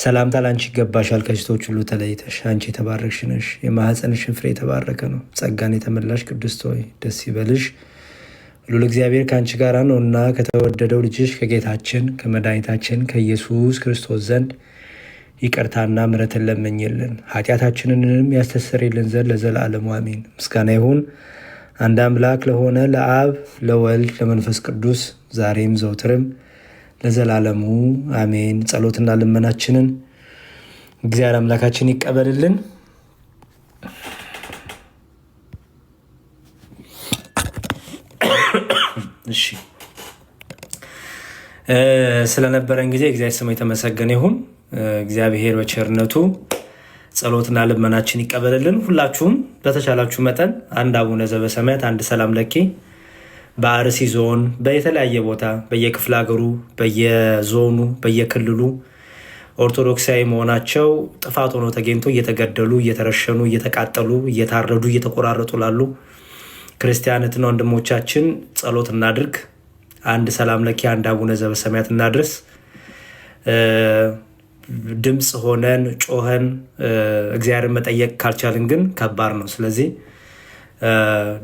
Speaker 1: ሰላምታ ላንቺ ይገባሻል። ከሴቶች ሁሉ ተለይተሽ አንቺ የተባረክሽ ነሽ፣ የማኅፀንሽን ፍሬ የተባረከ ነው። ጸጋን የተመላሽ ቅድስት ሆይ ደስ ይበልሽ፣ ሉል እግዚአብሔር ከአንቺ ጋር ነውና ከተወደደው ልጅሽ ከጌታችን ከመድኃኒታችን ከኢየሱስ ክርስቶስ ዘንድ ይቅርታና ምሕረትን ለመኝልን ኃጢአታችንንም ያስተሰርይልን ዘንድ ለዘላለሙ አሜን። ምስጋና ይሁን አንድ አምላክ ለሆነ ለአብ ለወልድ ለመንፈስ ቅዱስ ዛሬም ዘውትርም ለዘላለሙ አሜን። ጸሎትና ልመናችንን እግዚአብሔር አምላካችን ይቀበልልን። እሺ፣ ስለነበረን ጊዜ እግዚአብሔር ስሙ የተመሰገነ ይሁን። እግዚአብሔር በቸርነቱ ጸሎትና ልመናችን ይቀበልልን። ሁላችሁም በተቻላችሁ መጠን አንድ አቡነ ዘበሰማያት አንድ ሰላም ለኪ በአርሲ ዞን በየተለያየ ቦታ በየክፍለ ሀገሩ በየዞኑ በየክልሉ ኦርቶዶክሳዊ መሆናቸው ጥፋት ሆኖ ተገኝቶ እየተገደሉ እየተረሸኑ እየተቃጠሉ እየታረዱ እየተቆራረጡ ላሉ ክርስቲያኖትና ወንድሞቻችን ጸሎት እናድርግ። አንድ ሰላም ለኪ አንድ አቡነ ዘበሰማያት እናድርስ። ድምፅ ሆነን ጮኸን እግዚአብሔርን መጠየቅ ካልቻልን ግን ከባድ ነው። ስለዚህ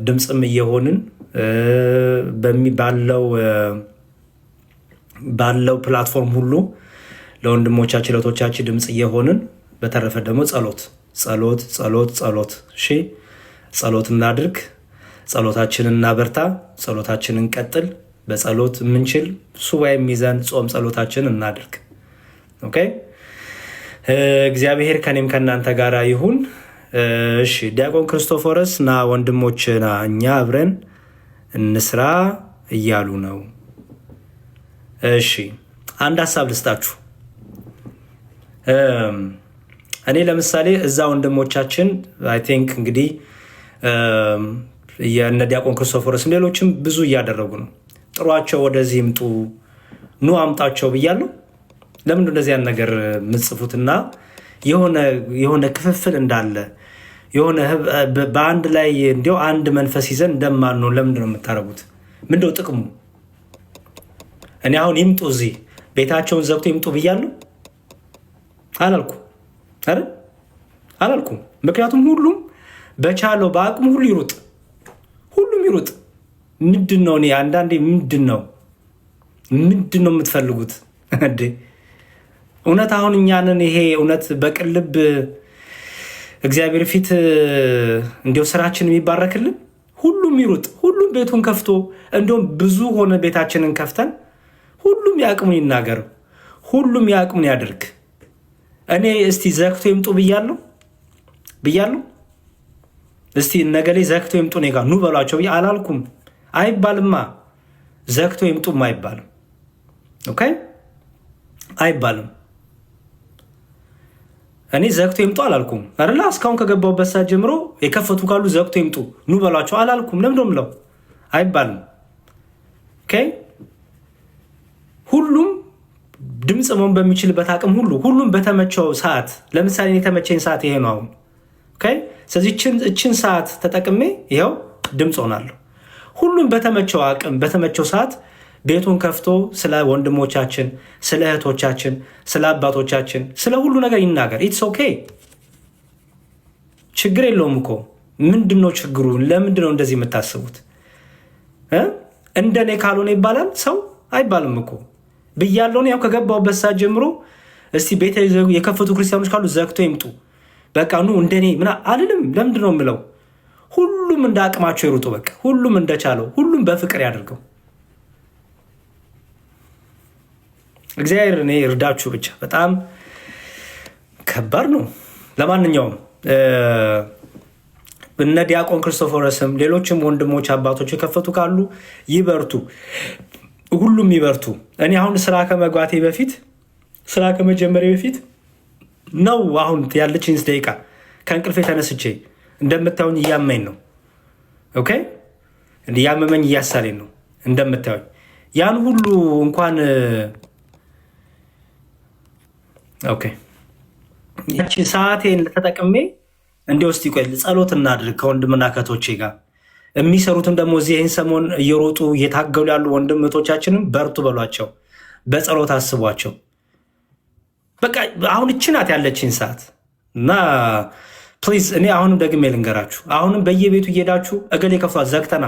Speaker 1: ድምፅም እየሆንን ባለው ፕላትፎርም ሁሉ ለወንድሞቻችን ለእህቶቻችን ድምፅ እየሆንን በተረፈ ደግሞ ጸሎት። እሺ ጸሎት እናድርግ፣ ጸሎታችንን እናበርታ፣ ጸሎታችንን ቀጥል። በጸሎት የምንችል ሱባኤ የሚይዘን ጾም ጸሎታችንን እናድርግ። ኦኬ እግዚአብሔር ከኔም ከእናንተ ጋር ይሁን። እሺ ዲያቆን ክርስቶፎረስ ና ወንድሞችና እኛ አብረን እንስራ እያሉ ነው። እሺ አንድ ሀሳብ ልስጣችሁ። እኔ ለምሳሌ እዛ ወንድሞቻችን አይ ቲንክ እንግዲህ የነ ዲያቆን ክርስቶፎረስም ሌሎችም ብዙ እያደረጉ ነው። ጥሯቸው፣ ወደዚህ ይምጡ፣ ኑ አምጣቸው ብያለሁ። ለምንድን እንደዚህ ያን ነገር የምጽፉትና የሆነ ክፍፍል እንዳለ የሆነ በአንድ ላይ እንዲያው አንድ መንፈስ ይዘን እንደማን ነው ለምንድን ነው የምታደርጉት? ምንድነው ጥቅሙ? እኔ አሁን ይምጡ እዚህ ቤታቸውን ዘግቶ ይምጡ ብያለሁ አላልኩም አይደል? አላልኩም። ምክንያቱም ሁሉም በቻለው በአቅሙ ሁሉም ይሩጥ። ምንድን ነው እኔ አንዳንዴ ምንድን ነው የምትፈልጉት እንዴ? እውነት አሁን እኛንን ይሄ እውነት በቅልብ እግዚአብሔር ፊት እንዲያው ስራችን የሚባረክልን? ሁሉም ይሩጥ፣ ሁሉም ቤቱን ከፍቶ እንዲሁም ብዙ ሆነ ቤታችንን ከፍተን ሁሉም የአቅሙን ይናገር፣ ሁሉም የአቅሙን ያድርግ። እኔ እስቲ ዘግቶ ይምጡ ብያለሁ። እስቲ ነገሌ ዘግቶ ይምጡ እኔ ጋር ኑ በሏቸው ብዬ አላልኩም። አይባልማ፣ ዘግቶ ይምጡም አይባልም። ኦኬ አይባልም። እኔ ዘግቶ ይምጡ አላልኩም አይደለ? እስካሁን ከገባሁበት ሰዓት ጀምሮ የከፈቱ ካሉ ዘግቶ ይምጡ ኑ በሏቸው አላልኩም። ለምንድን ነው የምለው? አይባልም። ኦኬ ሁሉም ድምፅ መሆን በሚችልበት አቅም ሁሉም በተመቸው ሰዓት፣ ለምሳሌ የተመቸኝ ሰዓት ይሄ ነው አሁን። ኦኬ ስለዚህ እችን ሰዓት ተጠቅሜ ይኸው ድምፅ ሆናለሁ። ሁሉም በተመቸው አቅም በተመቸው ሰዓት ቤቱን ከፍቶ ስለ ወንድሞቻችን፣ ስለ እህቶቻችን፣ ስለ አባቶቻችን፣ ስለ ሁሉ ነገር ይናገር። ኢትስ ኦኬ ችግር የለውም እኮ። ምንድን ነው ችግሩ? ለምንድን ነው እንደዚህ የምታስቡት? እንደኔ ካልሆነ ይባላል ሰው አይባልም እኮ ብያለሁ። ያው ከገባሁበት ሰዓት ጀምሮ እስቲ ቤት የከፈቱ ክርስቲያኖች ካሉ ዘግቶ ይምጡ በቃ ኑ እንደኔ ምና አልልም። ለምንድን ነው የምለው? ሁሉም እንደ አቅማቸው ይሩጡ። በቃ ሁሉም እንደቻለው፣ ሁሉም በፍቅር ያደርገው። እግዚአብሔር እኔ እርዳችሁ ብቻ። በጣም ከባድ ነው። ለማንኛውም እነ ዲያቆን ክርስቶፎረስም ሌሎችም ወንድሞች አባቶች የከፈቱ ካሉ ይበርቱ፣ ሁሉም ይበርቱ። እኔ አሁን ስራ ከመግባቴ በፊት ስራ ከመጀመሪያ በፊት ነው አሁን ያለችኝ ደቂቃ ከእንቅልፌ ተነስቼ እንደምታዩኝ እያመኝ ነው። ኦኬ እያመመኝ እያሳለኝ ነው እንደምታዩኝ። ያን ሁሉ እንኳን ኦኬ ያቺ ሰዓቴን ተጠቅሜ እንዲህ ውስጥ ይቆይ ጸሎት እናድርግ ከወንድምና ከቶቼ ጋር የሚሰሩትም ደግሞ እዚህ ይህን ሰሞን እየሮጡ እየታገሉ ያሉ ወንድም እህቶቻችንም በርቱ በሏቸው፣ በጸሎት አስቧቸው። በቃ አሁን እቺ ናት ያለችኝ ሰዓት እና ፕሊዝ እኔ አሁንም ደግሜ ልንገራችሁ፣ አሁንም በየቤቱ እየሄዳችሁ እገሌ ከፍቷል ዘግተና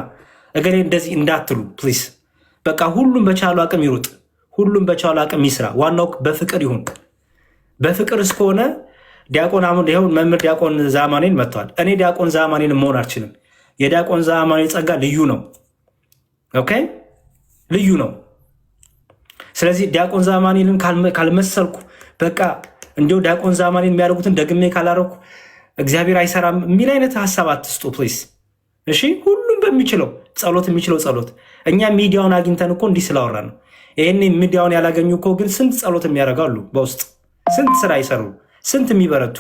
Speaker 1: እገሌ እንደዚህ እንዳትሉ ፕሊዝ። በቃ ሁሉም በቻሉ አቅም ይሩጥ፣ ሁሉም በቻሉ አቅም ይስራ። ዋናው በፍቅር ይሁን። በፍቅር እስከሆነ ዲያቆን አሁን ይኸው መምህር ዲያቆን ዛማኔን መጥተዋል። እኔ ዲያቆን ዛማኔን መሆን አልችልም። የዲያቆን ዛማኔን ጸጋ ልዩ ነው። ኦኬ ልዩ ነው። ስለዚህ ዲያቆን ዛማኔንን ካልመሰልኩ በቃ እንዲሁ ዲያቆን ዛማኔን የሚያደርጉትን ደግሜ ካላረኩ እግዚአብሔር አይሰራም የሚል አይነት ሀሳብ አትስጡ ፕሊዝ። እሺ ሁሉም በሚችለው ጸሎት የሚችለው ጸሎት። እኛ ሚዲያውን አግኝተን እኮ እንዲህ ስላወራ ነው። ይህን ሚዲያውን ያላገኙ እኮ ግን ስንት ጸሎት የሚያደርጋሉ በውስጥ ስንት ስራ ይሰሩ፣ ስንት የሚበረቱ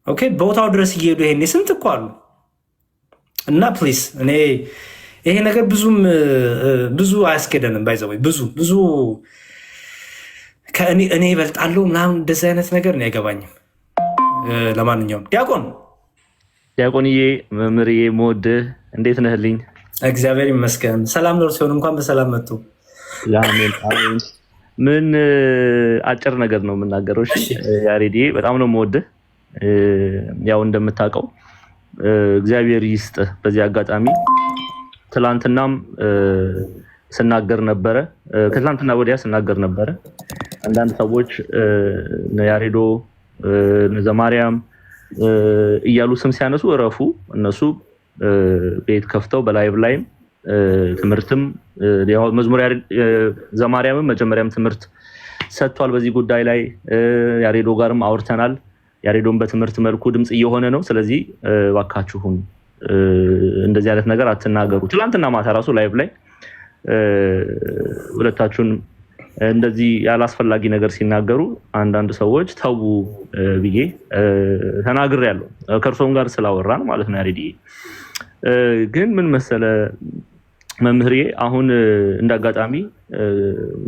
Speaker 1: ኦኬ ቦታው ድረስ እየሄዱ ይሄኔ ስንት እኮ አሉ። እና ፕሊዝ እኔ ይሄ ነገር ብዙ አያስኬደንም። ባይዘወይ ብዙ ከእኔ ይበልጣለሁ ምናምን እንደዚህ አይነት ነገር ነው አይገባኝም። ለማንኛውም ዲያቆንዬ
Speaker 3: መምህርዬ መወድህ እንዴት ነህልኝ?
Speaker 1: እግዚአብሔር ይመስገን። ሰላም ነው ሲሆን እንኳን በሰላም መጡ።
Speaker 3: አሜን። ምን አጭር ነገር ነው የምናገረው። ያሬድዬ በጣም ነው መወድህ። ያው እንደምታውቀው እግዚአብሔር ይስጥህ። በዚህ አጋጣሚ ትላንትናም ስናገር ነበረ፣ ከትላንትና ወዲያ ስናገር ነበረ። አንዳንድ ሰዎች ያሬዶ ዘማርያም እያሉ ስም ሲያነሱ እረፉ። እነሱ ቤት ከፍተው በላይቭ ላይም ትምህርትም ያው መዝሙር ዘማርያምም መጀመሪያም ትምህርት ሰጥቷል በዚህ ጉዳይ ላይ። ያሬዶ ጋርም አውርተናል። ያሬዶን በትምህርት መልኩ ድምጽ እየሆነ ነው። ስለዚህ ባካችሁን እንደዚህ አይነት ነገር አትናገሩ። ትላንትና ማታ ራሱ ላይቭ ላይ ሁለታችሁን እንደዚህ ያላስፈላጊ ነገር ሲናገሩ አንዳንድ ሰዎች ተው ብዬ ተናግሬያለሁ። ከእርሶም ጋር ስላወራን ማለት ነው። ያሬዲ ግን ምን መሰለ መምህሬ፣ አሁን እንዳጋጣሚ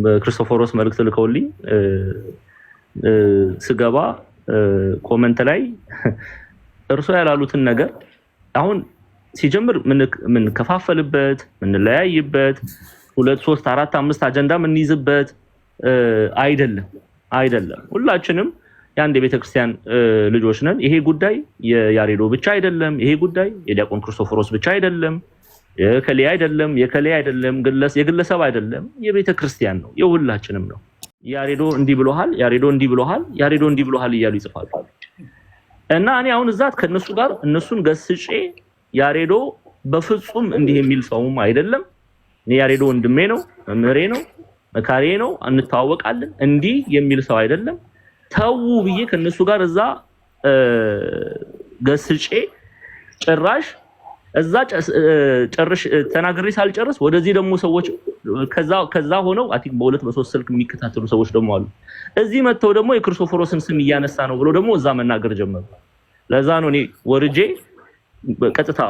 Speaker 3: በክርስቶፎሮስ መልእክት ልከውልኝ ስገባ ኮመንት ላይ እርሶ ያላሉትን ነገር አሁን ሲጀምር ምን ከፋፈልበት ምን ለያይበት 2 3 4 5 አጀንዳ ምን ይዝበት አይደለም። ሁላችንም የአንድ የቤተክርስቲያን ልጆች ነን። ይሄ ጉዳይ የያሬዶ ብቻ አይደለም። ይሄ ጉዳይ የዲያቆን ክርስቶፎሮስ ብቻ አይደለም። የከሌ አይደለም። የግለሰብ አይደለም። የቤተክርስቲያን ነው፣ የሁላችንም ነው። ያሬዶ እንዲህ ብሎሃል፣ ያሬዶ እንዲህ ብሎሃል እያሉ ይጽፋሉ። እና እኔ አሁን እዛት ከነሱ ጋር እነሱን ገስጬ ያሬዶ በፍጹም እንዲህ የሚል ሰውም አይደለም። እኔ ያሬዶ ወንድሜ ነው፣ መምህሬ ነው፣ መካሬ ነው፣ እንተዋወቃለን። እንዲህ የሚል ሰው አይደለም። ተው ብዬ ከነሱ ጋር እዛ ገስጬ ጭራሽ እዛ ጨርሽ ተናግሬ ሳልጨርስ ወደዚህ ደግሞ ሰዎች ከዛ ሆነው አቲክ በ2 በ3 ስልክ የሚከታተሉ ሰዎች ደግሞ አሉ። እዚህ መተው ደግሞ የክርስቶፎሮስን ስም እያነሳ ነው ብሎ ደግሞ እዛ መናገር ጀመሩ። ለዛ ነው እኔ ወርጄ ቀጥታ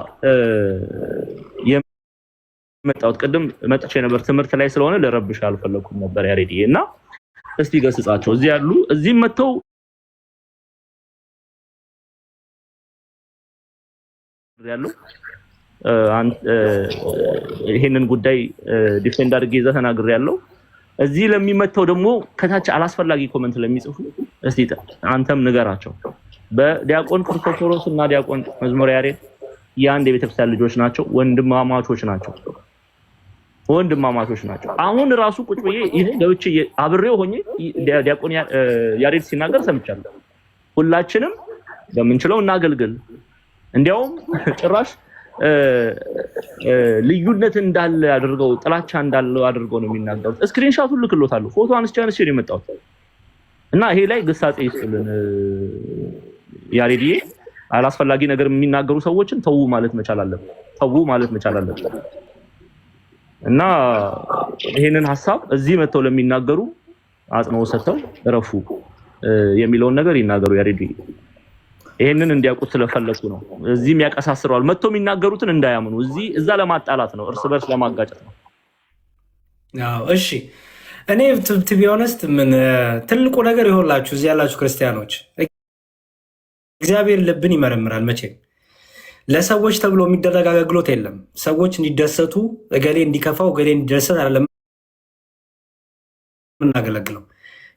Speaker 3: የመጣሁት። ቅድም መጥቼ ነበር ትምህርት ላይ ስለሆነ ለረብሽ አልፈለኩም ነበር ያሬዲ። እና እስቲ ገስጻቸው እዚህ ያሉ እዚህ መተው ያለው ይሄንን ጉዳይ ዲፌንድ አድርጌ ይዘህ ተናግሬያለሁ። እዚህ ለሚመተው ደግሞ ከታች አላስፈላጊ ኮሜንት ለሚጽፉ እስቲ አንተም ንገራቸው። በዲያቆን ክርስቶፎሮስ እና ዲያቆን መዝሙር ያሬድ የአንድ የቤተክርስቲያን ልጆች ናቸው፣ ወንድማማቾች ናቸው። አሁን ራሱ ቁጭ ብዬ ይሄ ገብቼ አብሬው ሆኜ ዲያቆን ያሬድ ሲናገር ሰምቻለሁ። ሁላችንም በምንችለው እናገልግል። እንዲያውም ጭራሽ ልዩነት እንዳለ አድርገው ጥላቻ እንዳለው አድርገው ነው የሚናገሩት። ስክሪንሻቱን ልክሎታለሁ፣ ፎቶ አንስቼ ነው የመጣሁት። እና ይሄ ላይ ግሳጼ ይስጥልን ያሬዲዬ። አላስፈላጊ ነገር የሚናገሩ ሰዎችን ተው ማለት መቻል አለበት። እና ይሄንን ሐሳብ እዚህ መተው ለሚናገሩ አጽንኦት ሰጥተው እረፉ የሚለውን ነገር ይናገሩ ያሬዲዬ። ይሄንን እንዲያውቁት ስለፈለኩ ነው። እዚህም ያቀሳስረዋል። መተው የሚናገሩትን እንዳያምኑ እዛ ለማጣላት ነው፣ እርስ በርስ ለማጋጨት ነው።
Speaker 1: አዎ እሺ። እኔ ቱ ቢ ኦነስት ምን ትልቁ ነገር ይሆንላችሁ እዚህ ያላችሁ ክርስቲያኖች፣ እግዚአብሔር ልብን ይመረምራል። መቼም ለሰዎች ተብሎ የሚደረግ አገልግሎት የለም። ሰዎች እንዲደሰቱ እገሌ እንዲከፋው እገሌ እንዲደሰት አይደለም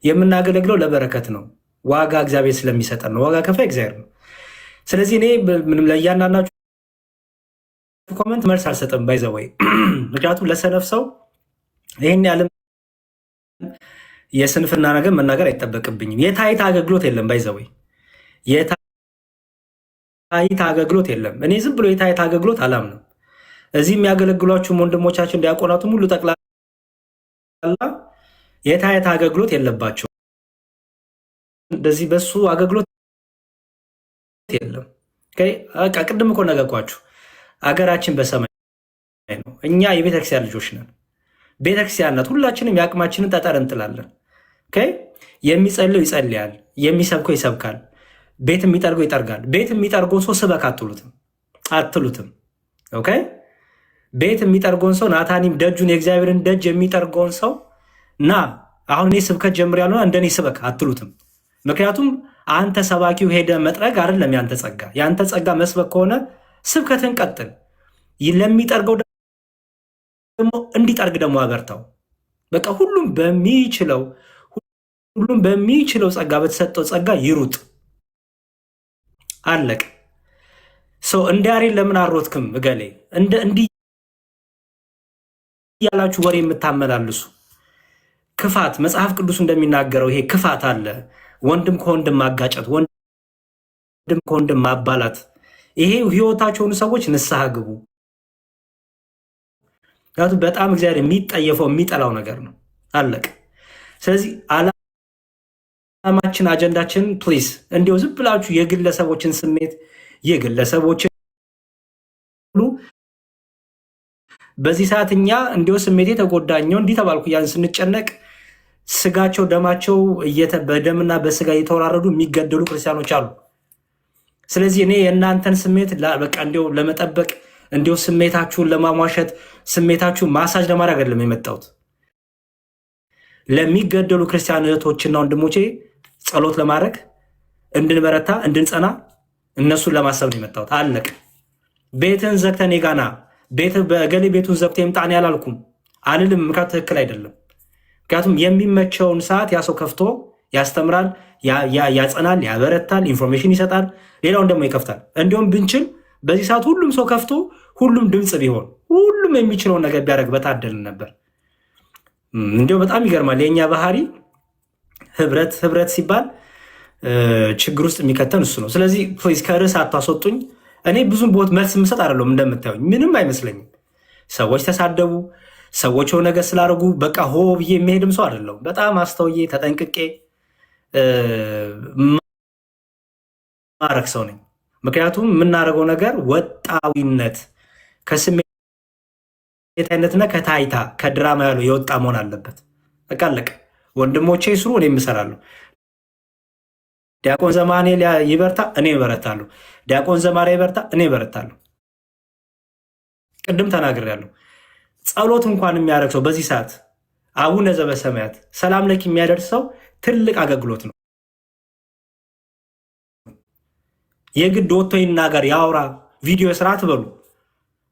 Speaker 1: የምናገለግለው ለበረከት ነው። ዋጋ እግዚአብሔር ስለሚሰጠን ነው። ዋጋ ከፋይ እግዚአብሔር ነው። ስለዚህ እኔ ምንም ለእያንዳንዳችሁ ኮመንት መልስ አልሰጥም ባይዘወይ። ምክንያቱም ለሰነፍ ሰው ይህን ያለም የስንፍና ነገር መናገር አይጠበቅብኝም። የታይታ አገልግሎት የለም ባይዘወይ፣ የታይታ አገልግሎት የለም። እኔ ዝም ብሎ የታይታ አገልግሎት አላምንም። እዚህ የሚያገለግሏችሁም ወንድሞቻችን ዲያቆናቱም ሁሉ ጠቅላላ የታይታ አገልግሎት የለባቸው። እንደዚህ በሱ አገልግሎት የለም። ቅድም እኮ ነገርኳችሁ፣ አገራችን በሰማይ ነው። እኛ የቤተክርስቲያን ልጆች ነን። ቤተክርስቲያን ናት። ሁላችንም የአቅማችንን ጠጠር እንጥላለን። የሚጸልየው ይጸልያል፣ የሚሰብከው ይሰብካል፣ ቤት የሚጠርገው ይጠርጋል። ቤት የሚጠርገውን ሰው ስበክ አትሉትም። ቤት የሚጠርገውን ሰው ናታኒም ደጁን የእግዚአብሔርን ደጅ የሚጠርገውን ሰው ና አሁን እኔ ስብከት ጀምሬያለሁ እንደኔ ስበክ አትሉትም። ምክንያቱም አንተ ሰባኪው ሄደ መጥረግ አይደለም ያንተ ጸጋ። ያንተ ጸጋ መስበክ ከሆነ ስብከትን ቀጥል። ለሚጠርገው ደግሞ እንዲጠርግ ደግሞ አበርታው። በቃ ሁሉም በሚችለው ጸጋ በተሰጠው ጸጋ ይሩጥ። አለቅ ሰው እንደ ያሬድ ለምን አሮትክም እገሌ እንዲህ ያላችሁ ወሬ የምታመላልሱ ክፋት፣ መጽሐፍ ቅዱስ እንደሚናገረው ይሄ ክፋት አለ። ወንድም ከወንድም ማጋጨት፣ ወንድም ከወንድም ማባላት፣ ይሄ ህይወታቸውን ሰዎች ንስሐ ግቡ። ምክንያቱም በጣም እግዚአብሔር የሚጠየፈው የሚጠላው ነገር ነው። አለቅ። ስለዚህ ዓላማችን አጀንዳችን ፕሊዝ እንዲሁ ዝም ብላችሁ የግለሰቦችን ስሜት የግለሰቦችን በዚህ ሰዓት እኛ እንዲሁ ስሜቴ ተጎዳኘው እንዲህ ተባልኩ ያን ስንጨነቅ ስጋቸው ደማቸው በደምና በስጋ እየተወራረዱ የሚገደሉ ክርስቲያኖች አሉ። ስለዚህ እኔ የእናንተን ስሜት በቃ እንዲሁ ለመጠበቅ እንዲሁ ስሜታችሁን ለማሟሸት ስሜታችሁን ማሳጅ ለማድረግ አይደለም የመጣሁት። ለሚገደሉ ክርስቲያን እህቶችና ወንድሞቼ ጸሎት ለማድረግ እንድንበረታ እንድንጸና እነሱን ለማሰብ ነው የመጣሁት። አለቅ። ቤትን ዘግተን ጋና በገሌ ቤቱን ዘግተ ይምጣን ያላልኩም አልልም። ምክንያቱም ትክክል አይደለም። ምክንያቱም የሚመቸውን ሰዓት ያ ሰው ከፍቶ ያስተምራል፣ ያጸናል፣ ያበረታል፣ ኢንፎርሜሽን ይሰጣል፣ ሌላውን ደግሞ ይከፍታል። እንዲሁም ብንችል በዚህ ሰዓት ሁሉም ሰው ከፍቶ ሁሉም ድምፅ ቢሆን ሁሉም የሚችለውን ነገር ቢያደርግ በታደልን ነበር። እንዲሁ በጣም ይገርማል። የእኛ ባህሪ ህብረት ሲባል ችግር ውስጥ የሚከተን እሱ ነው። ስለዚህ ፕሊዝ ከርዕስ አታስወጡኝ። እኔ ብዙም ቦት መልስ የምሰጥ አይደለሁም። እንደምታዩኝ ምንም አይመስለኝም። ሰዎች ተሳደቡ፣ ሰዎች የሆነ ነገር ስላደረጉ በቃ ሆ ብዬ የሚሄድም ሰው አይደለሁም። በጣም አስተውዬ ተጠንቅቄ ማረግ ሰው ነኝ። ምክንያቱም የምናደርገው ነገር ወጣዊነት ከስሜታዊነትና ከታይታ ከድራማ ያለው የወጣ መሆን አለበት። በቃ አለቀ። ወንድሞቼ ስሩ፣ እኔ የምሰራለሁ። ዲያቆን ዘማኔል ይበርታ፣ እኔ እበረታለሁ። ዲያቆን ዘማሪያ ይበርታ፣ እኔ እበረታለሁ። ቅድም ተናግሬያለሁ። ጸሎት እንኳን የሚያደርግ ሰው በዚህ ሰዓት አቡነ ዘበሰማያት ሰላም ለኪ የሚያደርስ ሰው ትልቅ አገልግሎት ነው። የግድ ወጥቶ ይናገር ያውራ ቪዲዮ ስርዓት በሉ።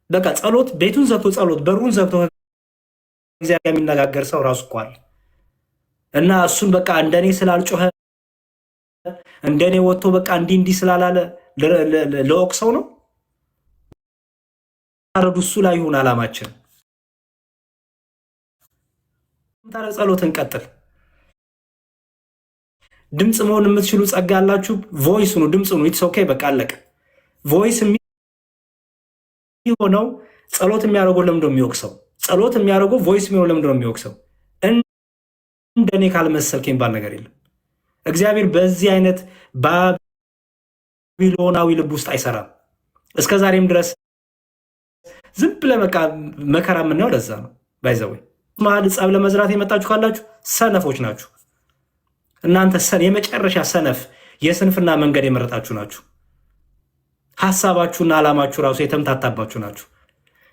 Speaker 1: በቃ ጸሎት ቤቱን ዘግቶ ጸሎት በሩን ዘግቶ እግዚአብሔር የሚነጋገር ሰው ራሱ እኮ አለ እና እሱን በቃ እንደኔ ስላልጮኸ እንደኔ ወጥቶ በቃ እንዲህ ስላላለ ለወቅ ሰው ነው አረዱ። እሱ ላይ ይሁን አላማችን። ታዲያ ጸሎት እንቀጥል። ድምፅ መሆን የምትችሉ ጸጋ ያላችሁ ቮይስ ነው፣ ድምፅ ነው። ኢትስ ኦኬ። በቃ አለቀ። ቮይስ የሚሆነው ጸሎት የሚያደርገው ለምንድን ነው የሚወቅሰው? ጸሎት የሚያደርገው ቮይስ የሚሆነው ለምንድን ነው የሚወቅሰው? እንደኔ ካልመሰልክ የሚባል ነገር የለም። እግዚአብሔር በዚህ አይነት ባቢሎናዊ ልብ ውስጥ አይሰራም። እስከ ዛሬም ድረስ ዝም ብለህ በቃ መከራ የምናየው ለዛ ነው። ባይዘወይ መሀል ጸብ ለመዝራት የመጣችሁ ካላችሁ ሰነፎች ናችሁ። እናንተ የመጨረሻ ሰነፍ የስንፍና መንገድ የመረጣችሁ ናችሁ። ሀሳባችሁና ዓላማችሁ ራሱ የተምታታባችሁ ናችሁ።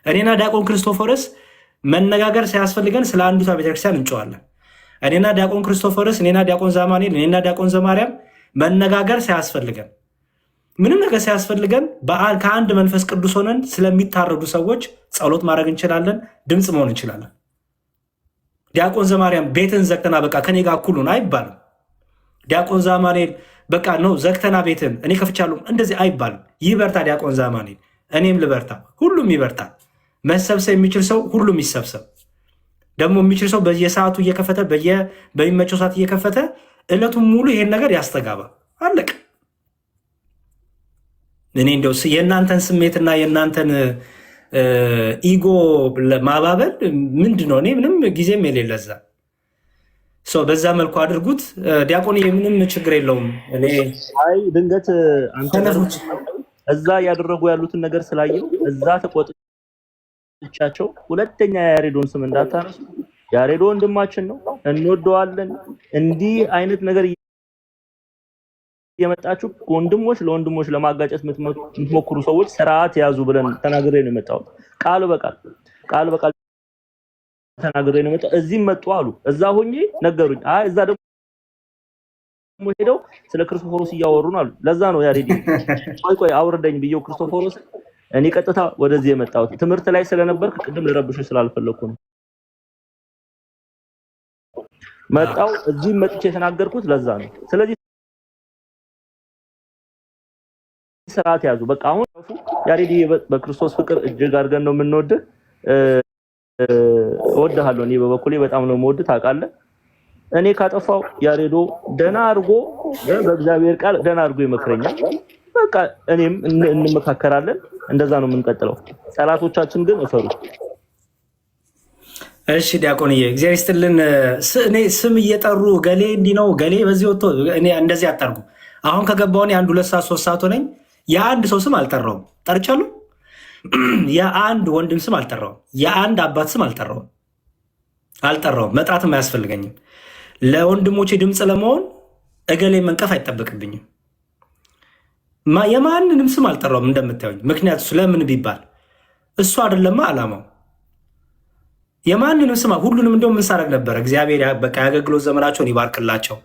Speaker 1: እኔና ዲያቆን ክርስቶፎረስ መነጋገር ሳያስፈልገን ስለ አንዲቷ ቤተክርስቲያን እንጨዋለን። እኔና ዲያቆን ክርስቶፎረስ፣ እኔና ዲያቆን ዘማኔል፣ እኔና ዲያቆን ዘማርያም መነጋገር ሳያስፈልገን ምንም ነገር ሳያስፈልገን ከአንድ መንፈስ ቅዱስ ሆነን ስለሚታረዱ ሰዎች ጸሎት ማድረግ እንችላለን፣ ድምፅ መሆን እንችላለን። ዲያቆን ዘማርያም ቤትን ዘግተና በቃ ከኔ ጋር እኩል ሁን አይባልም። ዲያቆን ዘማኔል በቃ ነው ዘግተና ቤትን እኔ ከፍቻለሁ እንደዚህ አይባልም። ይበርታ ዲያቆን ዘማኔል፣ እኔም ልበርታ፣ ሁሉም ይበርታ። መሰብሰብ የሚችል ሰው ሁሉም ይሰብሰብ። ደግሞ የሚችል ሰው በየሰዓቱ እየከፈተ በሚመቸው ሰዓት እየከፈተ እለቱን ሙሉ ይሄን ነገር ያስተጋባ። አለቅ። እኔ እንደው የእናንተን ስሜትና የእናንተን ኢጎ ማባበል ምንድን ነው? እኔ ምንም ጊዜም የሌለዛ በዛ መልኩ አድርጉት። ዲያቆን ምንም ችግር የለውም። እኔ
Speaker 3: ድንገት አንተ እዛ ያደረጉ ያሉትን ነገር ስላየው እዛ ተቆጥቻቸው ሁለተኛ የያሬዶን ስም እንዳታነሱ። ያሬዶ ወንድማችን ነው፣ እንወደዋለን። እንዲህ አይነት ነገር የመጣችሁ ወንድሞች ለወንድሞች ለማጋጨት የምትሞክሩ ሰዎች ስርዓት ያዙ ብለን ተናግሬ ነው የመጣሁት። ቃል በቃል ተናግሬ ነው የመጣሁት። እዚህም መጡ አሉ፣ እዛ ሆኜ ነገሩኝ። እዛ ደግሞ ሄደው ስለ ክርስቶፎሮስ እያወሩ ነው አሉ። ለዛ ነው ያሬድ ቆይ አውርደኝ ብየው ክርስቶፎሮስ እኔ ቀጥታ ወደዚህ የመጣሁት ትምህርት ላይ ስለነበርክ ቅድም ልረብሽ ስላልፈለኩ ነው መጣው። እዚህም መጥቼ የተናገርኩት ለዛ ነው። ስለዚህ ስርዓት ያዙ። በቃ አሁን ያሬድ በክርስቶስ ፍቅር እጅግ አድርገን ነው የምንወድህ። እወድሃለሁ። እኔ በበኩሌ በጣም ነው የምወድህ ታውቃለህ። እኔ ካጠፋው ያሬዶ ደና አድርጎ በእግዚአብሔር ቃል ደና አድርጎ ይመክረኛል። በቃ እኔም እንመካከራለን። እንደዛ ነው የምንቀጥለው። ጠላቶቻችን ግን እፈሩ።
Speaker 1: እሺ ዲያቆንዬ እግዚአብሔር ይስጥልን። እኔ ስም እየጠሩ ገሌ እንዲህ ነው ገሌ በዚህ ወጥቶ እኔ እንደዚህ አታርጉ። አሁን ከገባውን የአንድ 2 ሰዓት 3 ሰዓት ሆነኝ። የአንድ ሰው ስም አልጠራውም። ጠርቻለሁ። የአንድ ወንድም ስም አልጠራውም። የአንድ አባት ስም አልጠራውም። መጥራትም አያስፈልገኝም። ለወንድሞቼ ድምፅ ለመሆን እገሌ መንቀፍ አይጠበቅብኝም። የማንንም ስም አልጠራውም እንደምታዩኝ። ምክንያቱ ስለምን ቢባል እሱ አይደለማ አላማው። የማንንም ስም ሁሉንም እንደው ምን ሳደርግ ነበረ። እግዚአብሔር በቃ የአገልግሎት ዘመናቸውን ይባርክላቸው።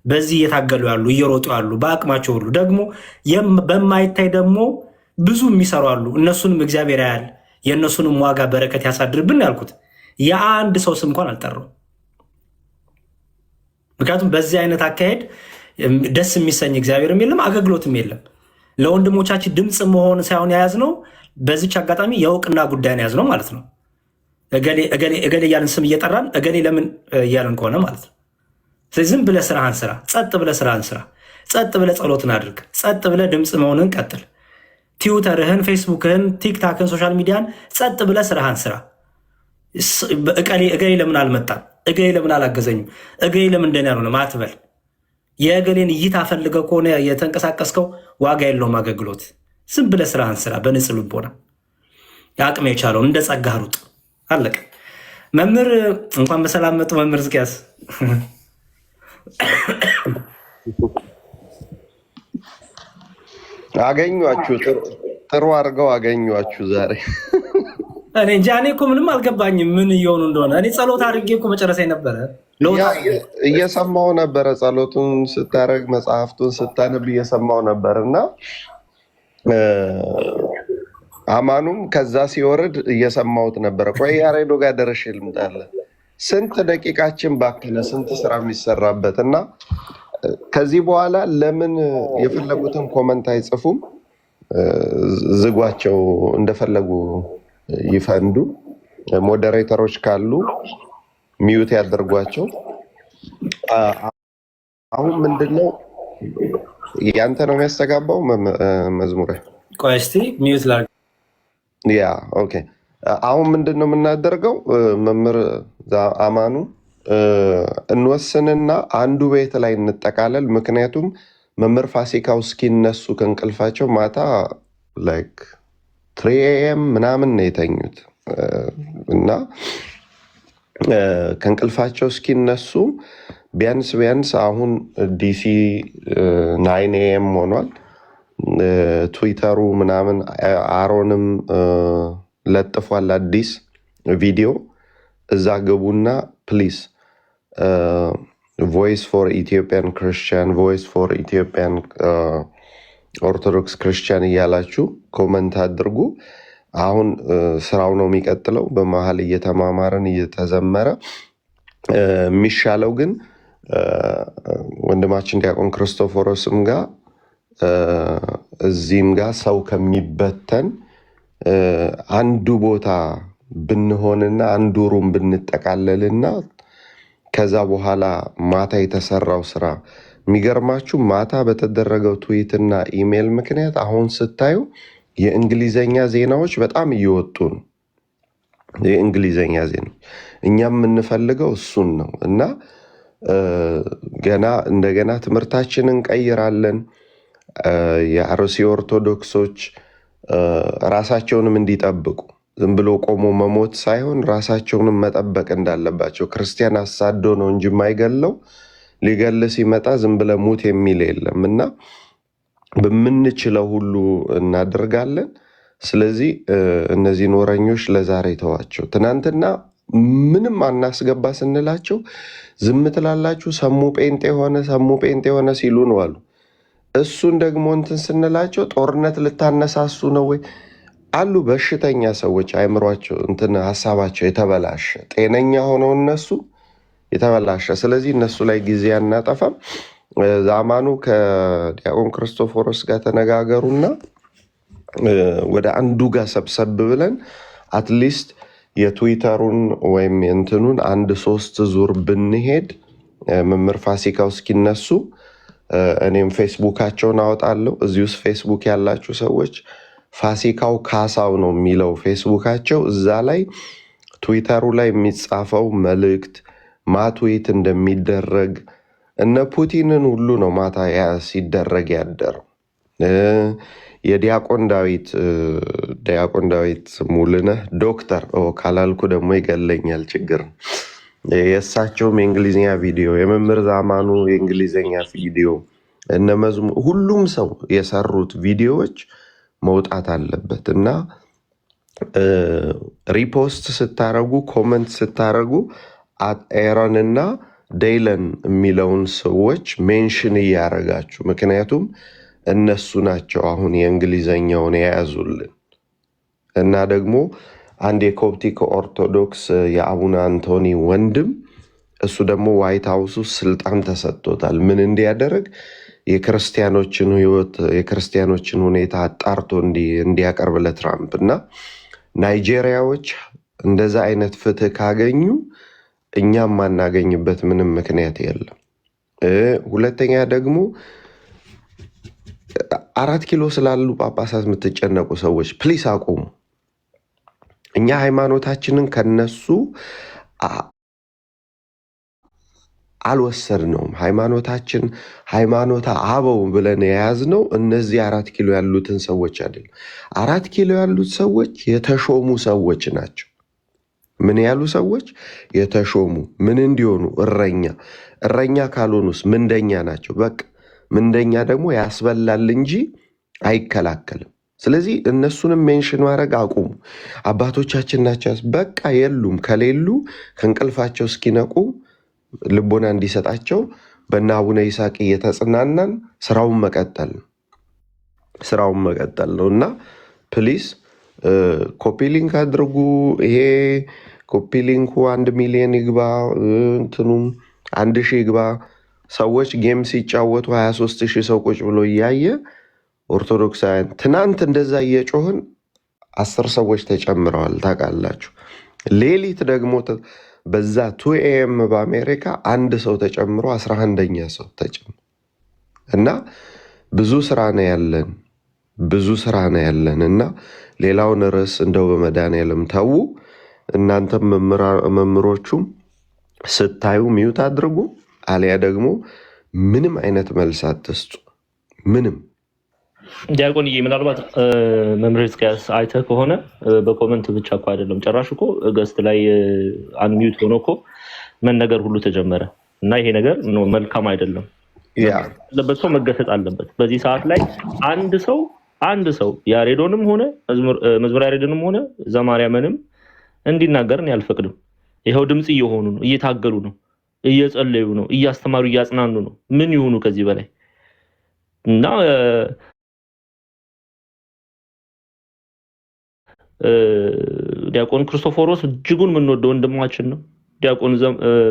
Speaker 1: በዚህ እየታገሉ ያሉ እየሮጡ ያሉ በአቅማቸው ሁሉ ደግሞ በማይታይ ደግሞ ብዙ የሚሰሩ አሉ። እነሱንም እግዚአብሔር ያያል። የእነሱንም ዋጋ በረከት ያሳድርብን ያልኩት የአንድ ሰው ስም እንኳን አልጠራው። ምክንያቱም በዚህ አይነት አካሄድ ደስ የሚሰኝ እግዚአብሔርም የለም አገልግሎትም የለም። ለወንድሞቻችን ድምፅ መሆን ሳይሆን የያዝነው በዚች አጋጣሚ የእውቅና ጉዳይን የያዝነው ማለት ነው። እገሌ እያልን ስም እየጠራን እገሌ ለምን እያልን ከሆነ ማለት ነው። ስለዚህ ዝም ብለህ ስራህን ስራ፣ ጸጥ ብለህ ስራህን ስራ፣ ጸጥ ብለህ ጸሎትን አድርግ፣ ጸጥ ብለህ ድምፅ መሆንን ቀጥል። ትዊተርህን፣ ፌስቡክህን፣ ቲክታክን፣ ሶሻል ሚዲያን ጸጥ ብለህ ስራህን ስራ። እገሌ ለምን አልመጣም፣ እገሌ ለምን አላገዘኝም፣ እገሌ ለምን እንደኔ ያልሆነም አትበል። የእገሌን እይታ ፈልገው ከሆነ የተንቀሳቀስከው ዋጋ የለውም አገልግሎት። ዝም ብለህ ስራህን ስራ በንጹህ ልቦና። የአቅም የቻለውን እንደ ጸጋህ ሩጥ። አለቀ። መምህር እንኳን በሰላም መጡ። መምህር ሕዝቅያስ
Speaker 2: አገኟችሁ፣ ጥሩ አድርገው አገኟችሁ ዛሬ።
Speaker 1: እኔ እንጃ፣ እኔ እኮ ምንም አልገባኝም ምን እየሆኑ እንደሆነ። እኔ ጸሎት አድርጌ እኮ መጨረሻ ነበረ
Speaker 2: እየሰማው ነበረ። ጸሎቱን ስታደርግ መጽሐፍቱን ስታነብ እየሰማው ነበር እና አማኑም ከዛ ሲወርድ እየሰማሁት ነበረ። ቆይ ያሬዶ ጋር ደረሽ ልምጣለ። ስንት ደቂቃችን ባከነ፣ ስንት ስራ የሚሰራበት እና ከዚህ በኋላ ለምን የፈለጉትን ኮመንት አይጽፉም? ዝጓቸው፣ እንደፈለጉ ይፈንዱ። ሞዴሬተሮች ካሉ ሚዩት ያደርጓቸው። አሁን ምንድነው ያንተ ነው የሚያስተጋባው መዝሙረ?
Speaker 1: ቆይ እስቲ ሚዩት ላድርግ።
Speaker 2: ያ ኦኬ። አሁን ምንድን ነው የምናደርገው? መምህር አማኑ እንወስንና አንዱ ቤት ላይ እንጠቃለል። ምክንያቱም መምህር ፋሲካው እስኪነሱ ከእንቅልፋቸው ማታ ላይክ 3 AM ምናምን ነው የተኙት እና ከእንቅልፋቸው እስኪነሱ ቢያንስ አሁን ዲሲ 9 AM ሆኗል። ትዊተሩ ምናምን አሮንም ለጥፏል አዲስ ቪዲዮ። እዛ ግቡና ፕሊስ ቮይስ ፎር ኢትዮጵያን ክርስቲያን፣ ቮይስ ፎር ኢትዮጵያን ኦርቶዶክስ ክርስቲያን እያላችሁ ኮመንት አድርጉ። አሁን ስራው ነው የሚቀጥለው። በመሀል እየተማማረን እየተዘመረ የሚሻለው ግን ወንድማችን ዲያቆን ክርስቶፎሮስም ጋር እዚህም ጋር ሰው ከሚበተን አንዱ ቦታ ብንሆንና አንዱ ሩም ብንጠቃለልና ከዛ በኋላ ማታ የተሰራው ስራ የሚገርማችሁ ማታ በተደረገው ትዊትና ኢሜይል ምክንያት አሁን ስታዩ የእንግሊዘኛ ዜናዎች በጣም እየወጡ ነው። የእንግሊዘኛ ዜናዎች እኛም የምንፈልገው እሱን ነው እና እንደገና ትምህርታችንን እንቀይራለን። የአርሲ ኦርቶዶክሶች ራሳቸውንም እንዲጠብቁ ዝም ብሎ ቆሞ መሞት ሳይሆን ራሳቸውንም መጠበቅ እንዳለባቸው። ክርስቲያን አሳዶ ነው እንጂ የማይገለው ሊገል ሲመጣ ዝም ብለ ሙት የሚል የለም እና በምንችለው ሁሉ እናደርጋለን። ስለዚህ እነዚህ ኖረኞች ለዛሬ ተዋቸው። ትናንትና ምንም አናስገባ ስንላቸው ዝም ትላላችሁ፣ ሰሙ ጴንጤ ሆነ ሲሉ ነው አሉ። እሱን ደግሞ እንትን ስንላቸው ጦርነት ልታነሳሱ ነው ወይ አሉ። በሽተኛ ሰዎች አይምሯቸው እንትን ሀሳባቸው የተበላሸ፣ ጤነኛ ሆነው እነሱ የተበላሸ። ስለዚህ እነሱ ላይ ጊዜ አናጠፋም። ዛማኑ ከዲያቆን ክርስቶፎሮስ ጋር ተነጋገሩና ወደ አንዱ ጋር ሰብሰብ ብለን አትሊስት የትዊተሩን ወይም እንትኑን 1-3 ዙር ብንሄድ መምህር ፋሲካው እስኪነሱ እኔም ፌስቡካቸውን አወጣለሁ። እዚህ ውስጥ ፌስቡክ ያላችሁ ሰዎች ፋሲካው ካሳው ነው የሚለው ፌስቡካቸው። እዛ ላይ ትዊተሩ ላይ የሚጻፈው መልእክት ማትዌት እንደሚደረግ እነ ፑቲንን ሁሉ ነው ማታ ሲደረግ ያደረው። የዲያቆን ዳዊት ሙሉነህ ዶክተር ካላልኩ ደግሞ ይገለኛል፣ ችግር ነው። የእሳቸውም የእንግሊዝኛ ቪዲዮ፣ የመምህር ዛማኑ የእንግሊዝኛ ቪዲዮ፣ እነ መዝሙር ሁሉም ሰው የሰሩት ቪዲዮዎች መውጣት አለበት እና ሪፖስት ስታረጉ ኮመንት ስታረጉ ኤረን እና ዴይለን የሚለውን ሰዎች ሜንሽን እያረጋችሁ፣ ምክንያቱም እነሱ ናቸው አሁን የእንግሊዘኛውን የያዙልን። እና ደግሞ አንድ የኮፕቲክ ኦርቶዶክስ የአቡነ አንቶኒ ወንድም እሱ ደግሞ ዋይት ሀውስ ውስጥ ስልጣን ተሰጥቶታል ምን እንዲያደርግ የክርስቲያኖችን ህይወት የክርስቲያኖችን ሁኔታ አጣርቶ እንዲያቀርብ ለትራምፕ። እና ናይጄሪያዎች እንደዛ አይነት ፍትህ ካገኙ እኛም ማናገኝበት ምንም ምክንያት የለም። ሁለተኛ ደግሞ 4 ኪሎ ስላሉ ጳጳሳት የምትጨነቁ ሰዎች ፕሊስ አቁሙ። እኛ ሃይማኖታችንን ከነሱ አልወሰድነውም። ሃይማኖታችን ሃይማኖተ አበው ብለን የያዝነው እነዚህ 4 ኪሎ ያሉትን ሰዎች አይደለም። 4 ኪሎ ያሉት ሰዎች የተሾሙ ሰዎች ናቸው። ምን ያሉ ሰዎች? የተሾሙ ምን እንዲሆኑ? እረኛ ካልሆኑስ ምንደኛ ናቸው። በቃ ምንደኛ ደግሞ ያስበላል እንጂ አይከላከልም። ስለዚህ እነሱንም ሜንሽን ማድረግ አቁሙ። አባቶቻችን ናቸው በቃ የሉም። ከሌሉ ከእንቅልፋቸው እስኪነቁ ልቦና እንዲሰጣቸው በእነ አቡነ ይስሐቅ እየተጽናናን ስራውን መቀጠል ነው እና ፕሊስ ኮፒ ሊንክ አድርጉ። ይሄ ኮፒ ሊንኩ 1 ሚሊዮን ይግባ፣ እንትኑም 1000 ይግባ። ሰዎች ጌም ሲጫወቱ 23,000 ሰው ቁጭ ብሎ እያየ ኦርቶዶክሳውያን ትናንት እንደዛ እየጮህን 10 ሰዎች ተጨምረዋል። ታውቃላችሁ። ሌሊት ደግሞ በዛ 2 AM በአሜሪካ አንድ ሰው ተጨምሮ 11ኛ ሰው ተጨምሮ እና ብዙ ስራ ነው ያለን እና ሌላውን ርዕስ እንደው በመድኃኒዓለም ተዉ። እናንተም መምህሮቹም ስታዩ ሚዩት አድርጉ፣ አሊያ ደግሞ ምንም አይነት መልስ አትስጡ። ምንም
Speaker 3: ዲያቆንዬ ምናልባት መምህር ሕዝቅያስ አይተህ ከሆነ በኮመንት ብቻ እኮ አይደለም፣ ጭራሽ እኮ ገስት ላይ አንሚዩት ሆኖ እኮ መነገር ሁሉ ተጀመረ እና ይሄ ነገር መልካም አይደለም። ያለበት ሰው መገሰጥ አለበት። በዚህ ሰዓት ላይ አንድ ሰው ያሬዶንም ሆነ መዝሙር ያሬድንም ሆነ ዘማርያምንም እንዲናገርን ያልፈቅድም። ይኸው ድምፅ እየሆኑ ነው፣ እየታገሉ ነው፣ እየጸለዩ ነው፣ እያስተማሩ እያጽናኑ ነው። ምን ይሁኑ ከዚህ በላይ? እና ዲያቆን ክርስቶፎሮስ እጅጉን የምንወደው ወንድማችን ነው። ዲያቆን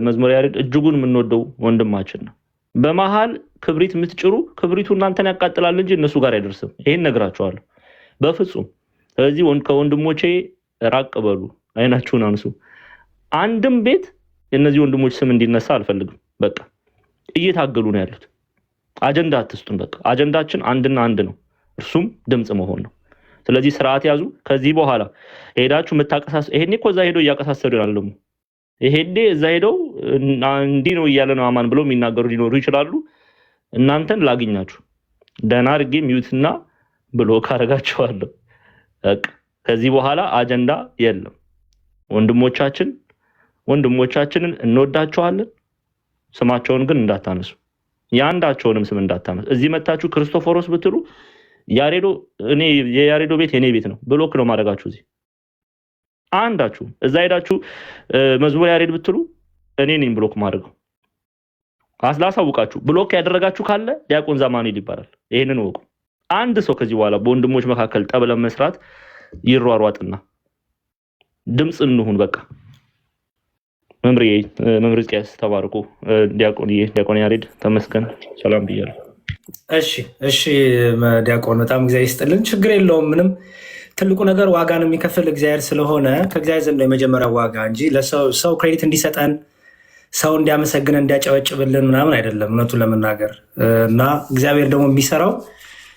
Speaker 3: መዝሙር ያሬድ እጅጉን የምንወደው ወንድማችን ነው። በመሃል ክብሪት የምትጭሩ ክብሪቱ እናንተን ያቃጥላል እንጂ እነሱ ጋር አይደርስም። ይሄን ነግራቸዋለሁ በፍጹም። ስለዚህ ከወንድሞቼ ራቅ በሉ፣ አይናችሁን አንሱ። አንድም ቤት የእነዚህ ወንድሞች ስም እንዲነሳ አልፈልግም። በቃ እየታገሉ ነው ያሉት። አጀንዳ አትስጡን። በቃ አጀንዳችን አንድና አንድ ነው፣ እርሱም ድምፅ መሆን ነው። ስለዚህ ስርዓት ያዙ። ከዚህ በኋላ ሄዳችሁ ይሄኔ እኮ እዛ ሄደው እያቀሳሰዱ ይላል። ደግሞ ይሄኔ እዛ ሄደው እንዲህ ነው እያለ ነው አማን ብለው የሚናገሩ ሊኖሩ ይችላሉ። እናንተን ላግኛችሁ ደህና አድርጌ ሚዩትና ብሎክ አደርጋችኋለሁ። በቃ ከዚህ በኋላ አጀንዳ የለም። ወንድሞቻችንን እንወዳቸዋለን። ስማቸውን ግን እንዳታነሱ፣ የአንዳቸውንም ስም እንዳታነሱ። እዚህ መታችሁ ክርስቶፎሮስ ብትሉ የያሬዶ ቤት የኔ ቤት ነው ብሎክ ነው ማድረጋችሁ። እዚህ አንዳችሁ እዛ ሄዳችሁ መዝሙር ያሬድ ብትሉ እኔ ነኝ ብሎክ ማድረገው። ላሳውቃችሁ፣ ብሎክ ያደረጋችሁ ካለ ዲያቆን ዛማኑኤል ይባላል። ይሄንን ወቁ። አንድ ሰው ከዚህ በኋላ በወንድሞች መካከል ጠብ ለመስራት ይሯሯጥና ድምፅ እንሁን። በቃ መምህር ሕዝቅያስ ተባርኩ። ዲያቆን ያሬድ ተመስገን፣ ሰላም ብያለሁ።
Speaker 1: እሺ ዲያቆን በጣም እግዚአብሔር ይስጥልን። ችግር የለውም ምንም። ትልቁ ነገር ዋጋን የሚከፍል እግዚአብሔር ስለሆነ ከእግዚአብሔር ዘንድ የመጀመሪያው ዋጋ እንጂ ለሰው ክሬዲት እንዲሰጠን ሰው እንዲያመሰግን እንዲያጨበጭብልን ምናምን አይደለም እውነቱን ለመናገር እና እግዚአብሔር ደግሞ የሚሰራው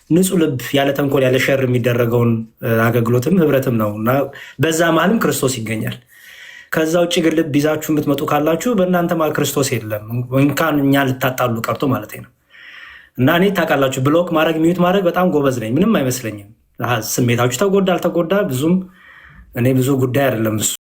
Speaker 1: ንጹህ ልብ ያለ ተንኮል ያለ ሸር የሚደረገውን አገልግሎትም ህብረትም ነው እና በዛ መሀልም ክርስቶስ ይገኛል። ከዛ ውጭ ግን ልብ ይዛችሁ የምትመጡ ካላችሁ በእናንተ መሀል ክርስቶስ የለም። እንኳን እኛ ልታጣሉ ቀርቶ ማለት ነው። እና እኔ ታውቃላችሁ ብሎክ ማድረግ ሚዩት ማድረግ በጣም ጎበዝ ነኝ። ምንም አይመስለኝም። ስሜታችሁ ተጎዳ አልተጎዳ ብዙም እኔ ብዙ ጉዳይ አይደለም እሱ።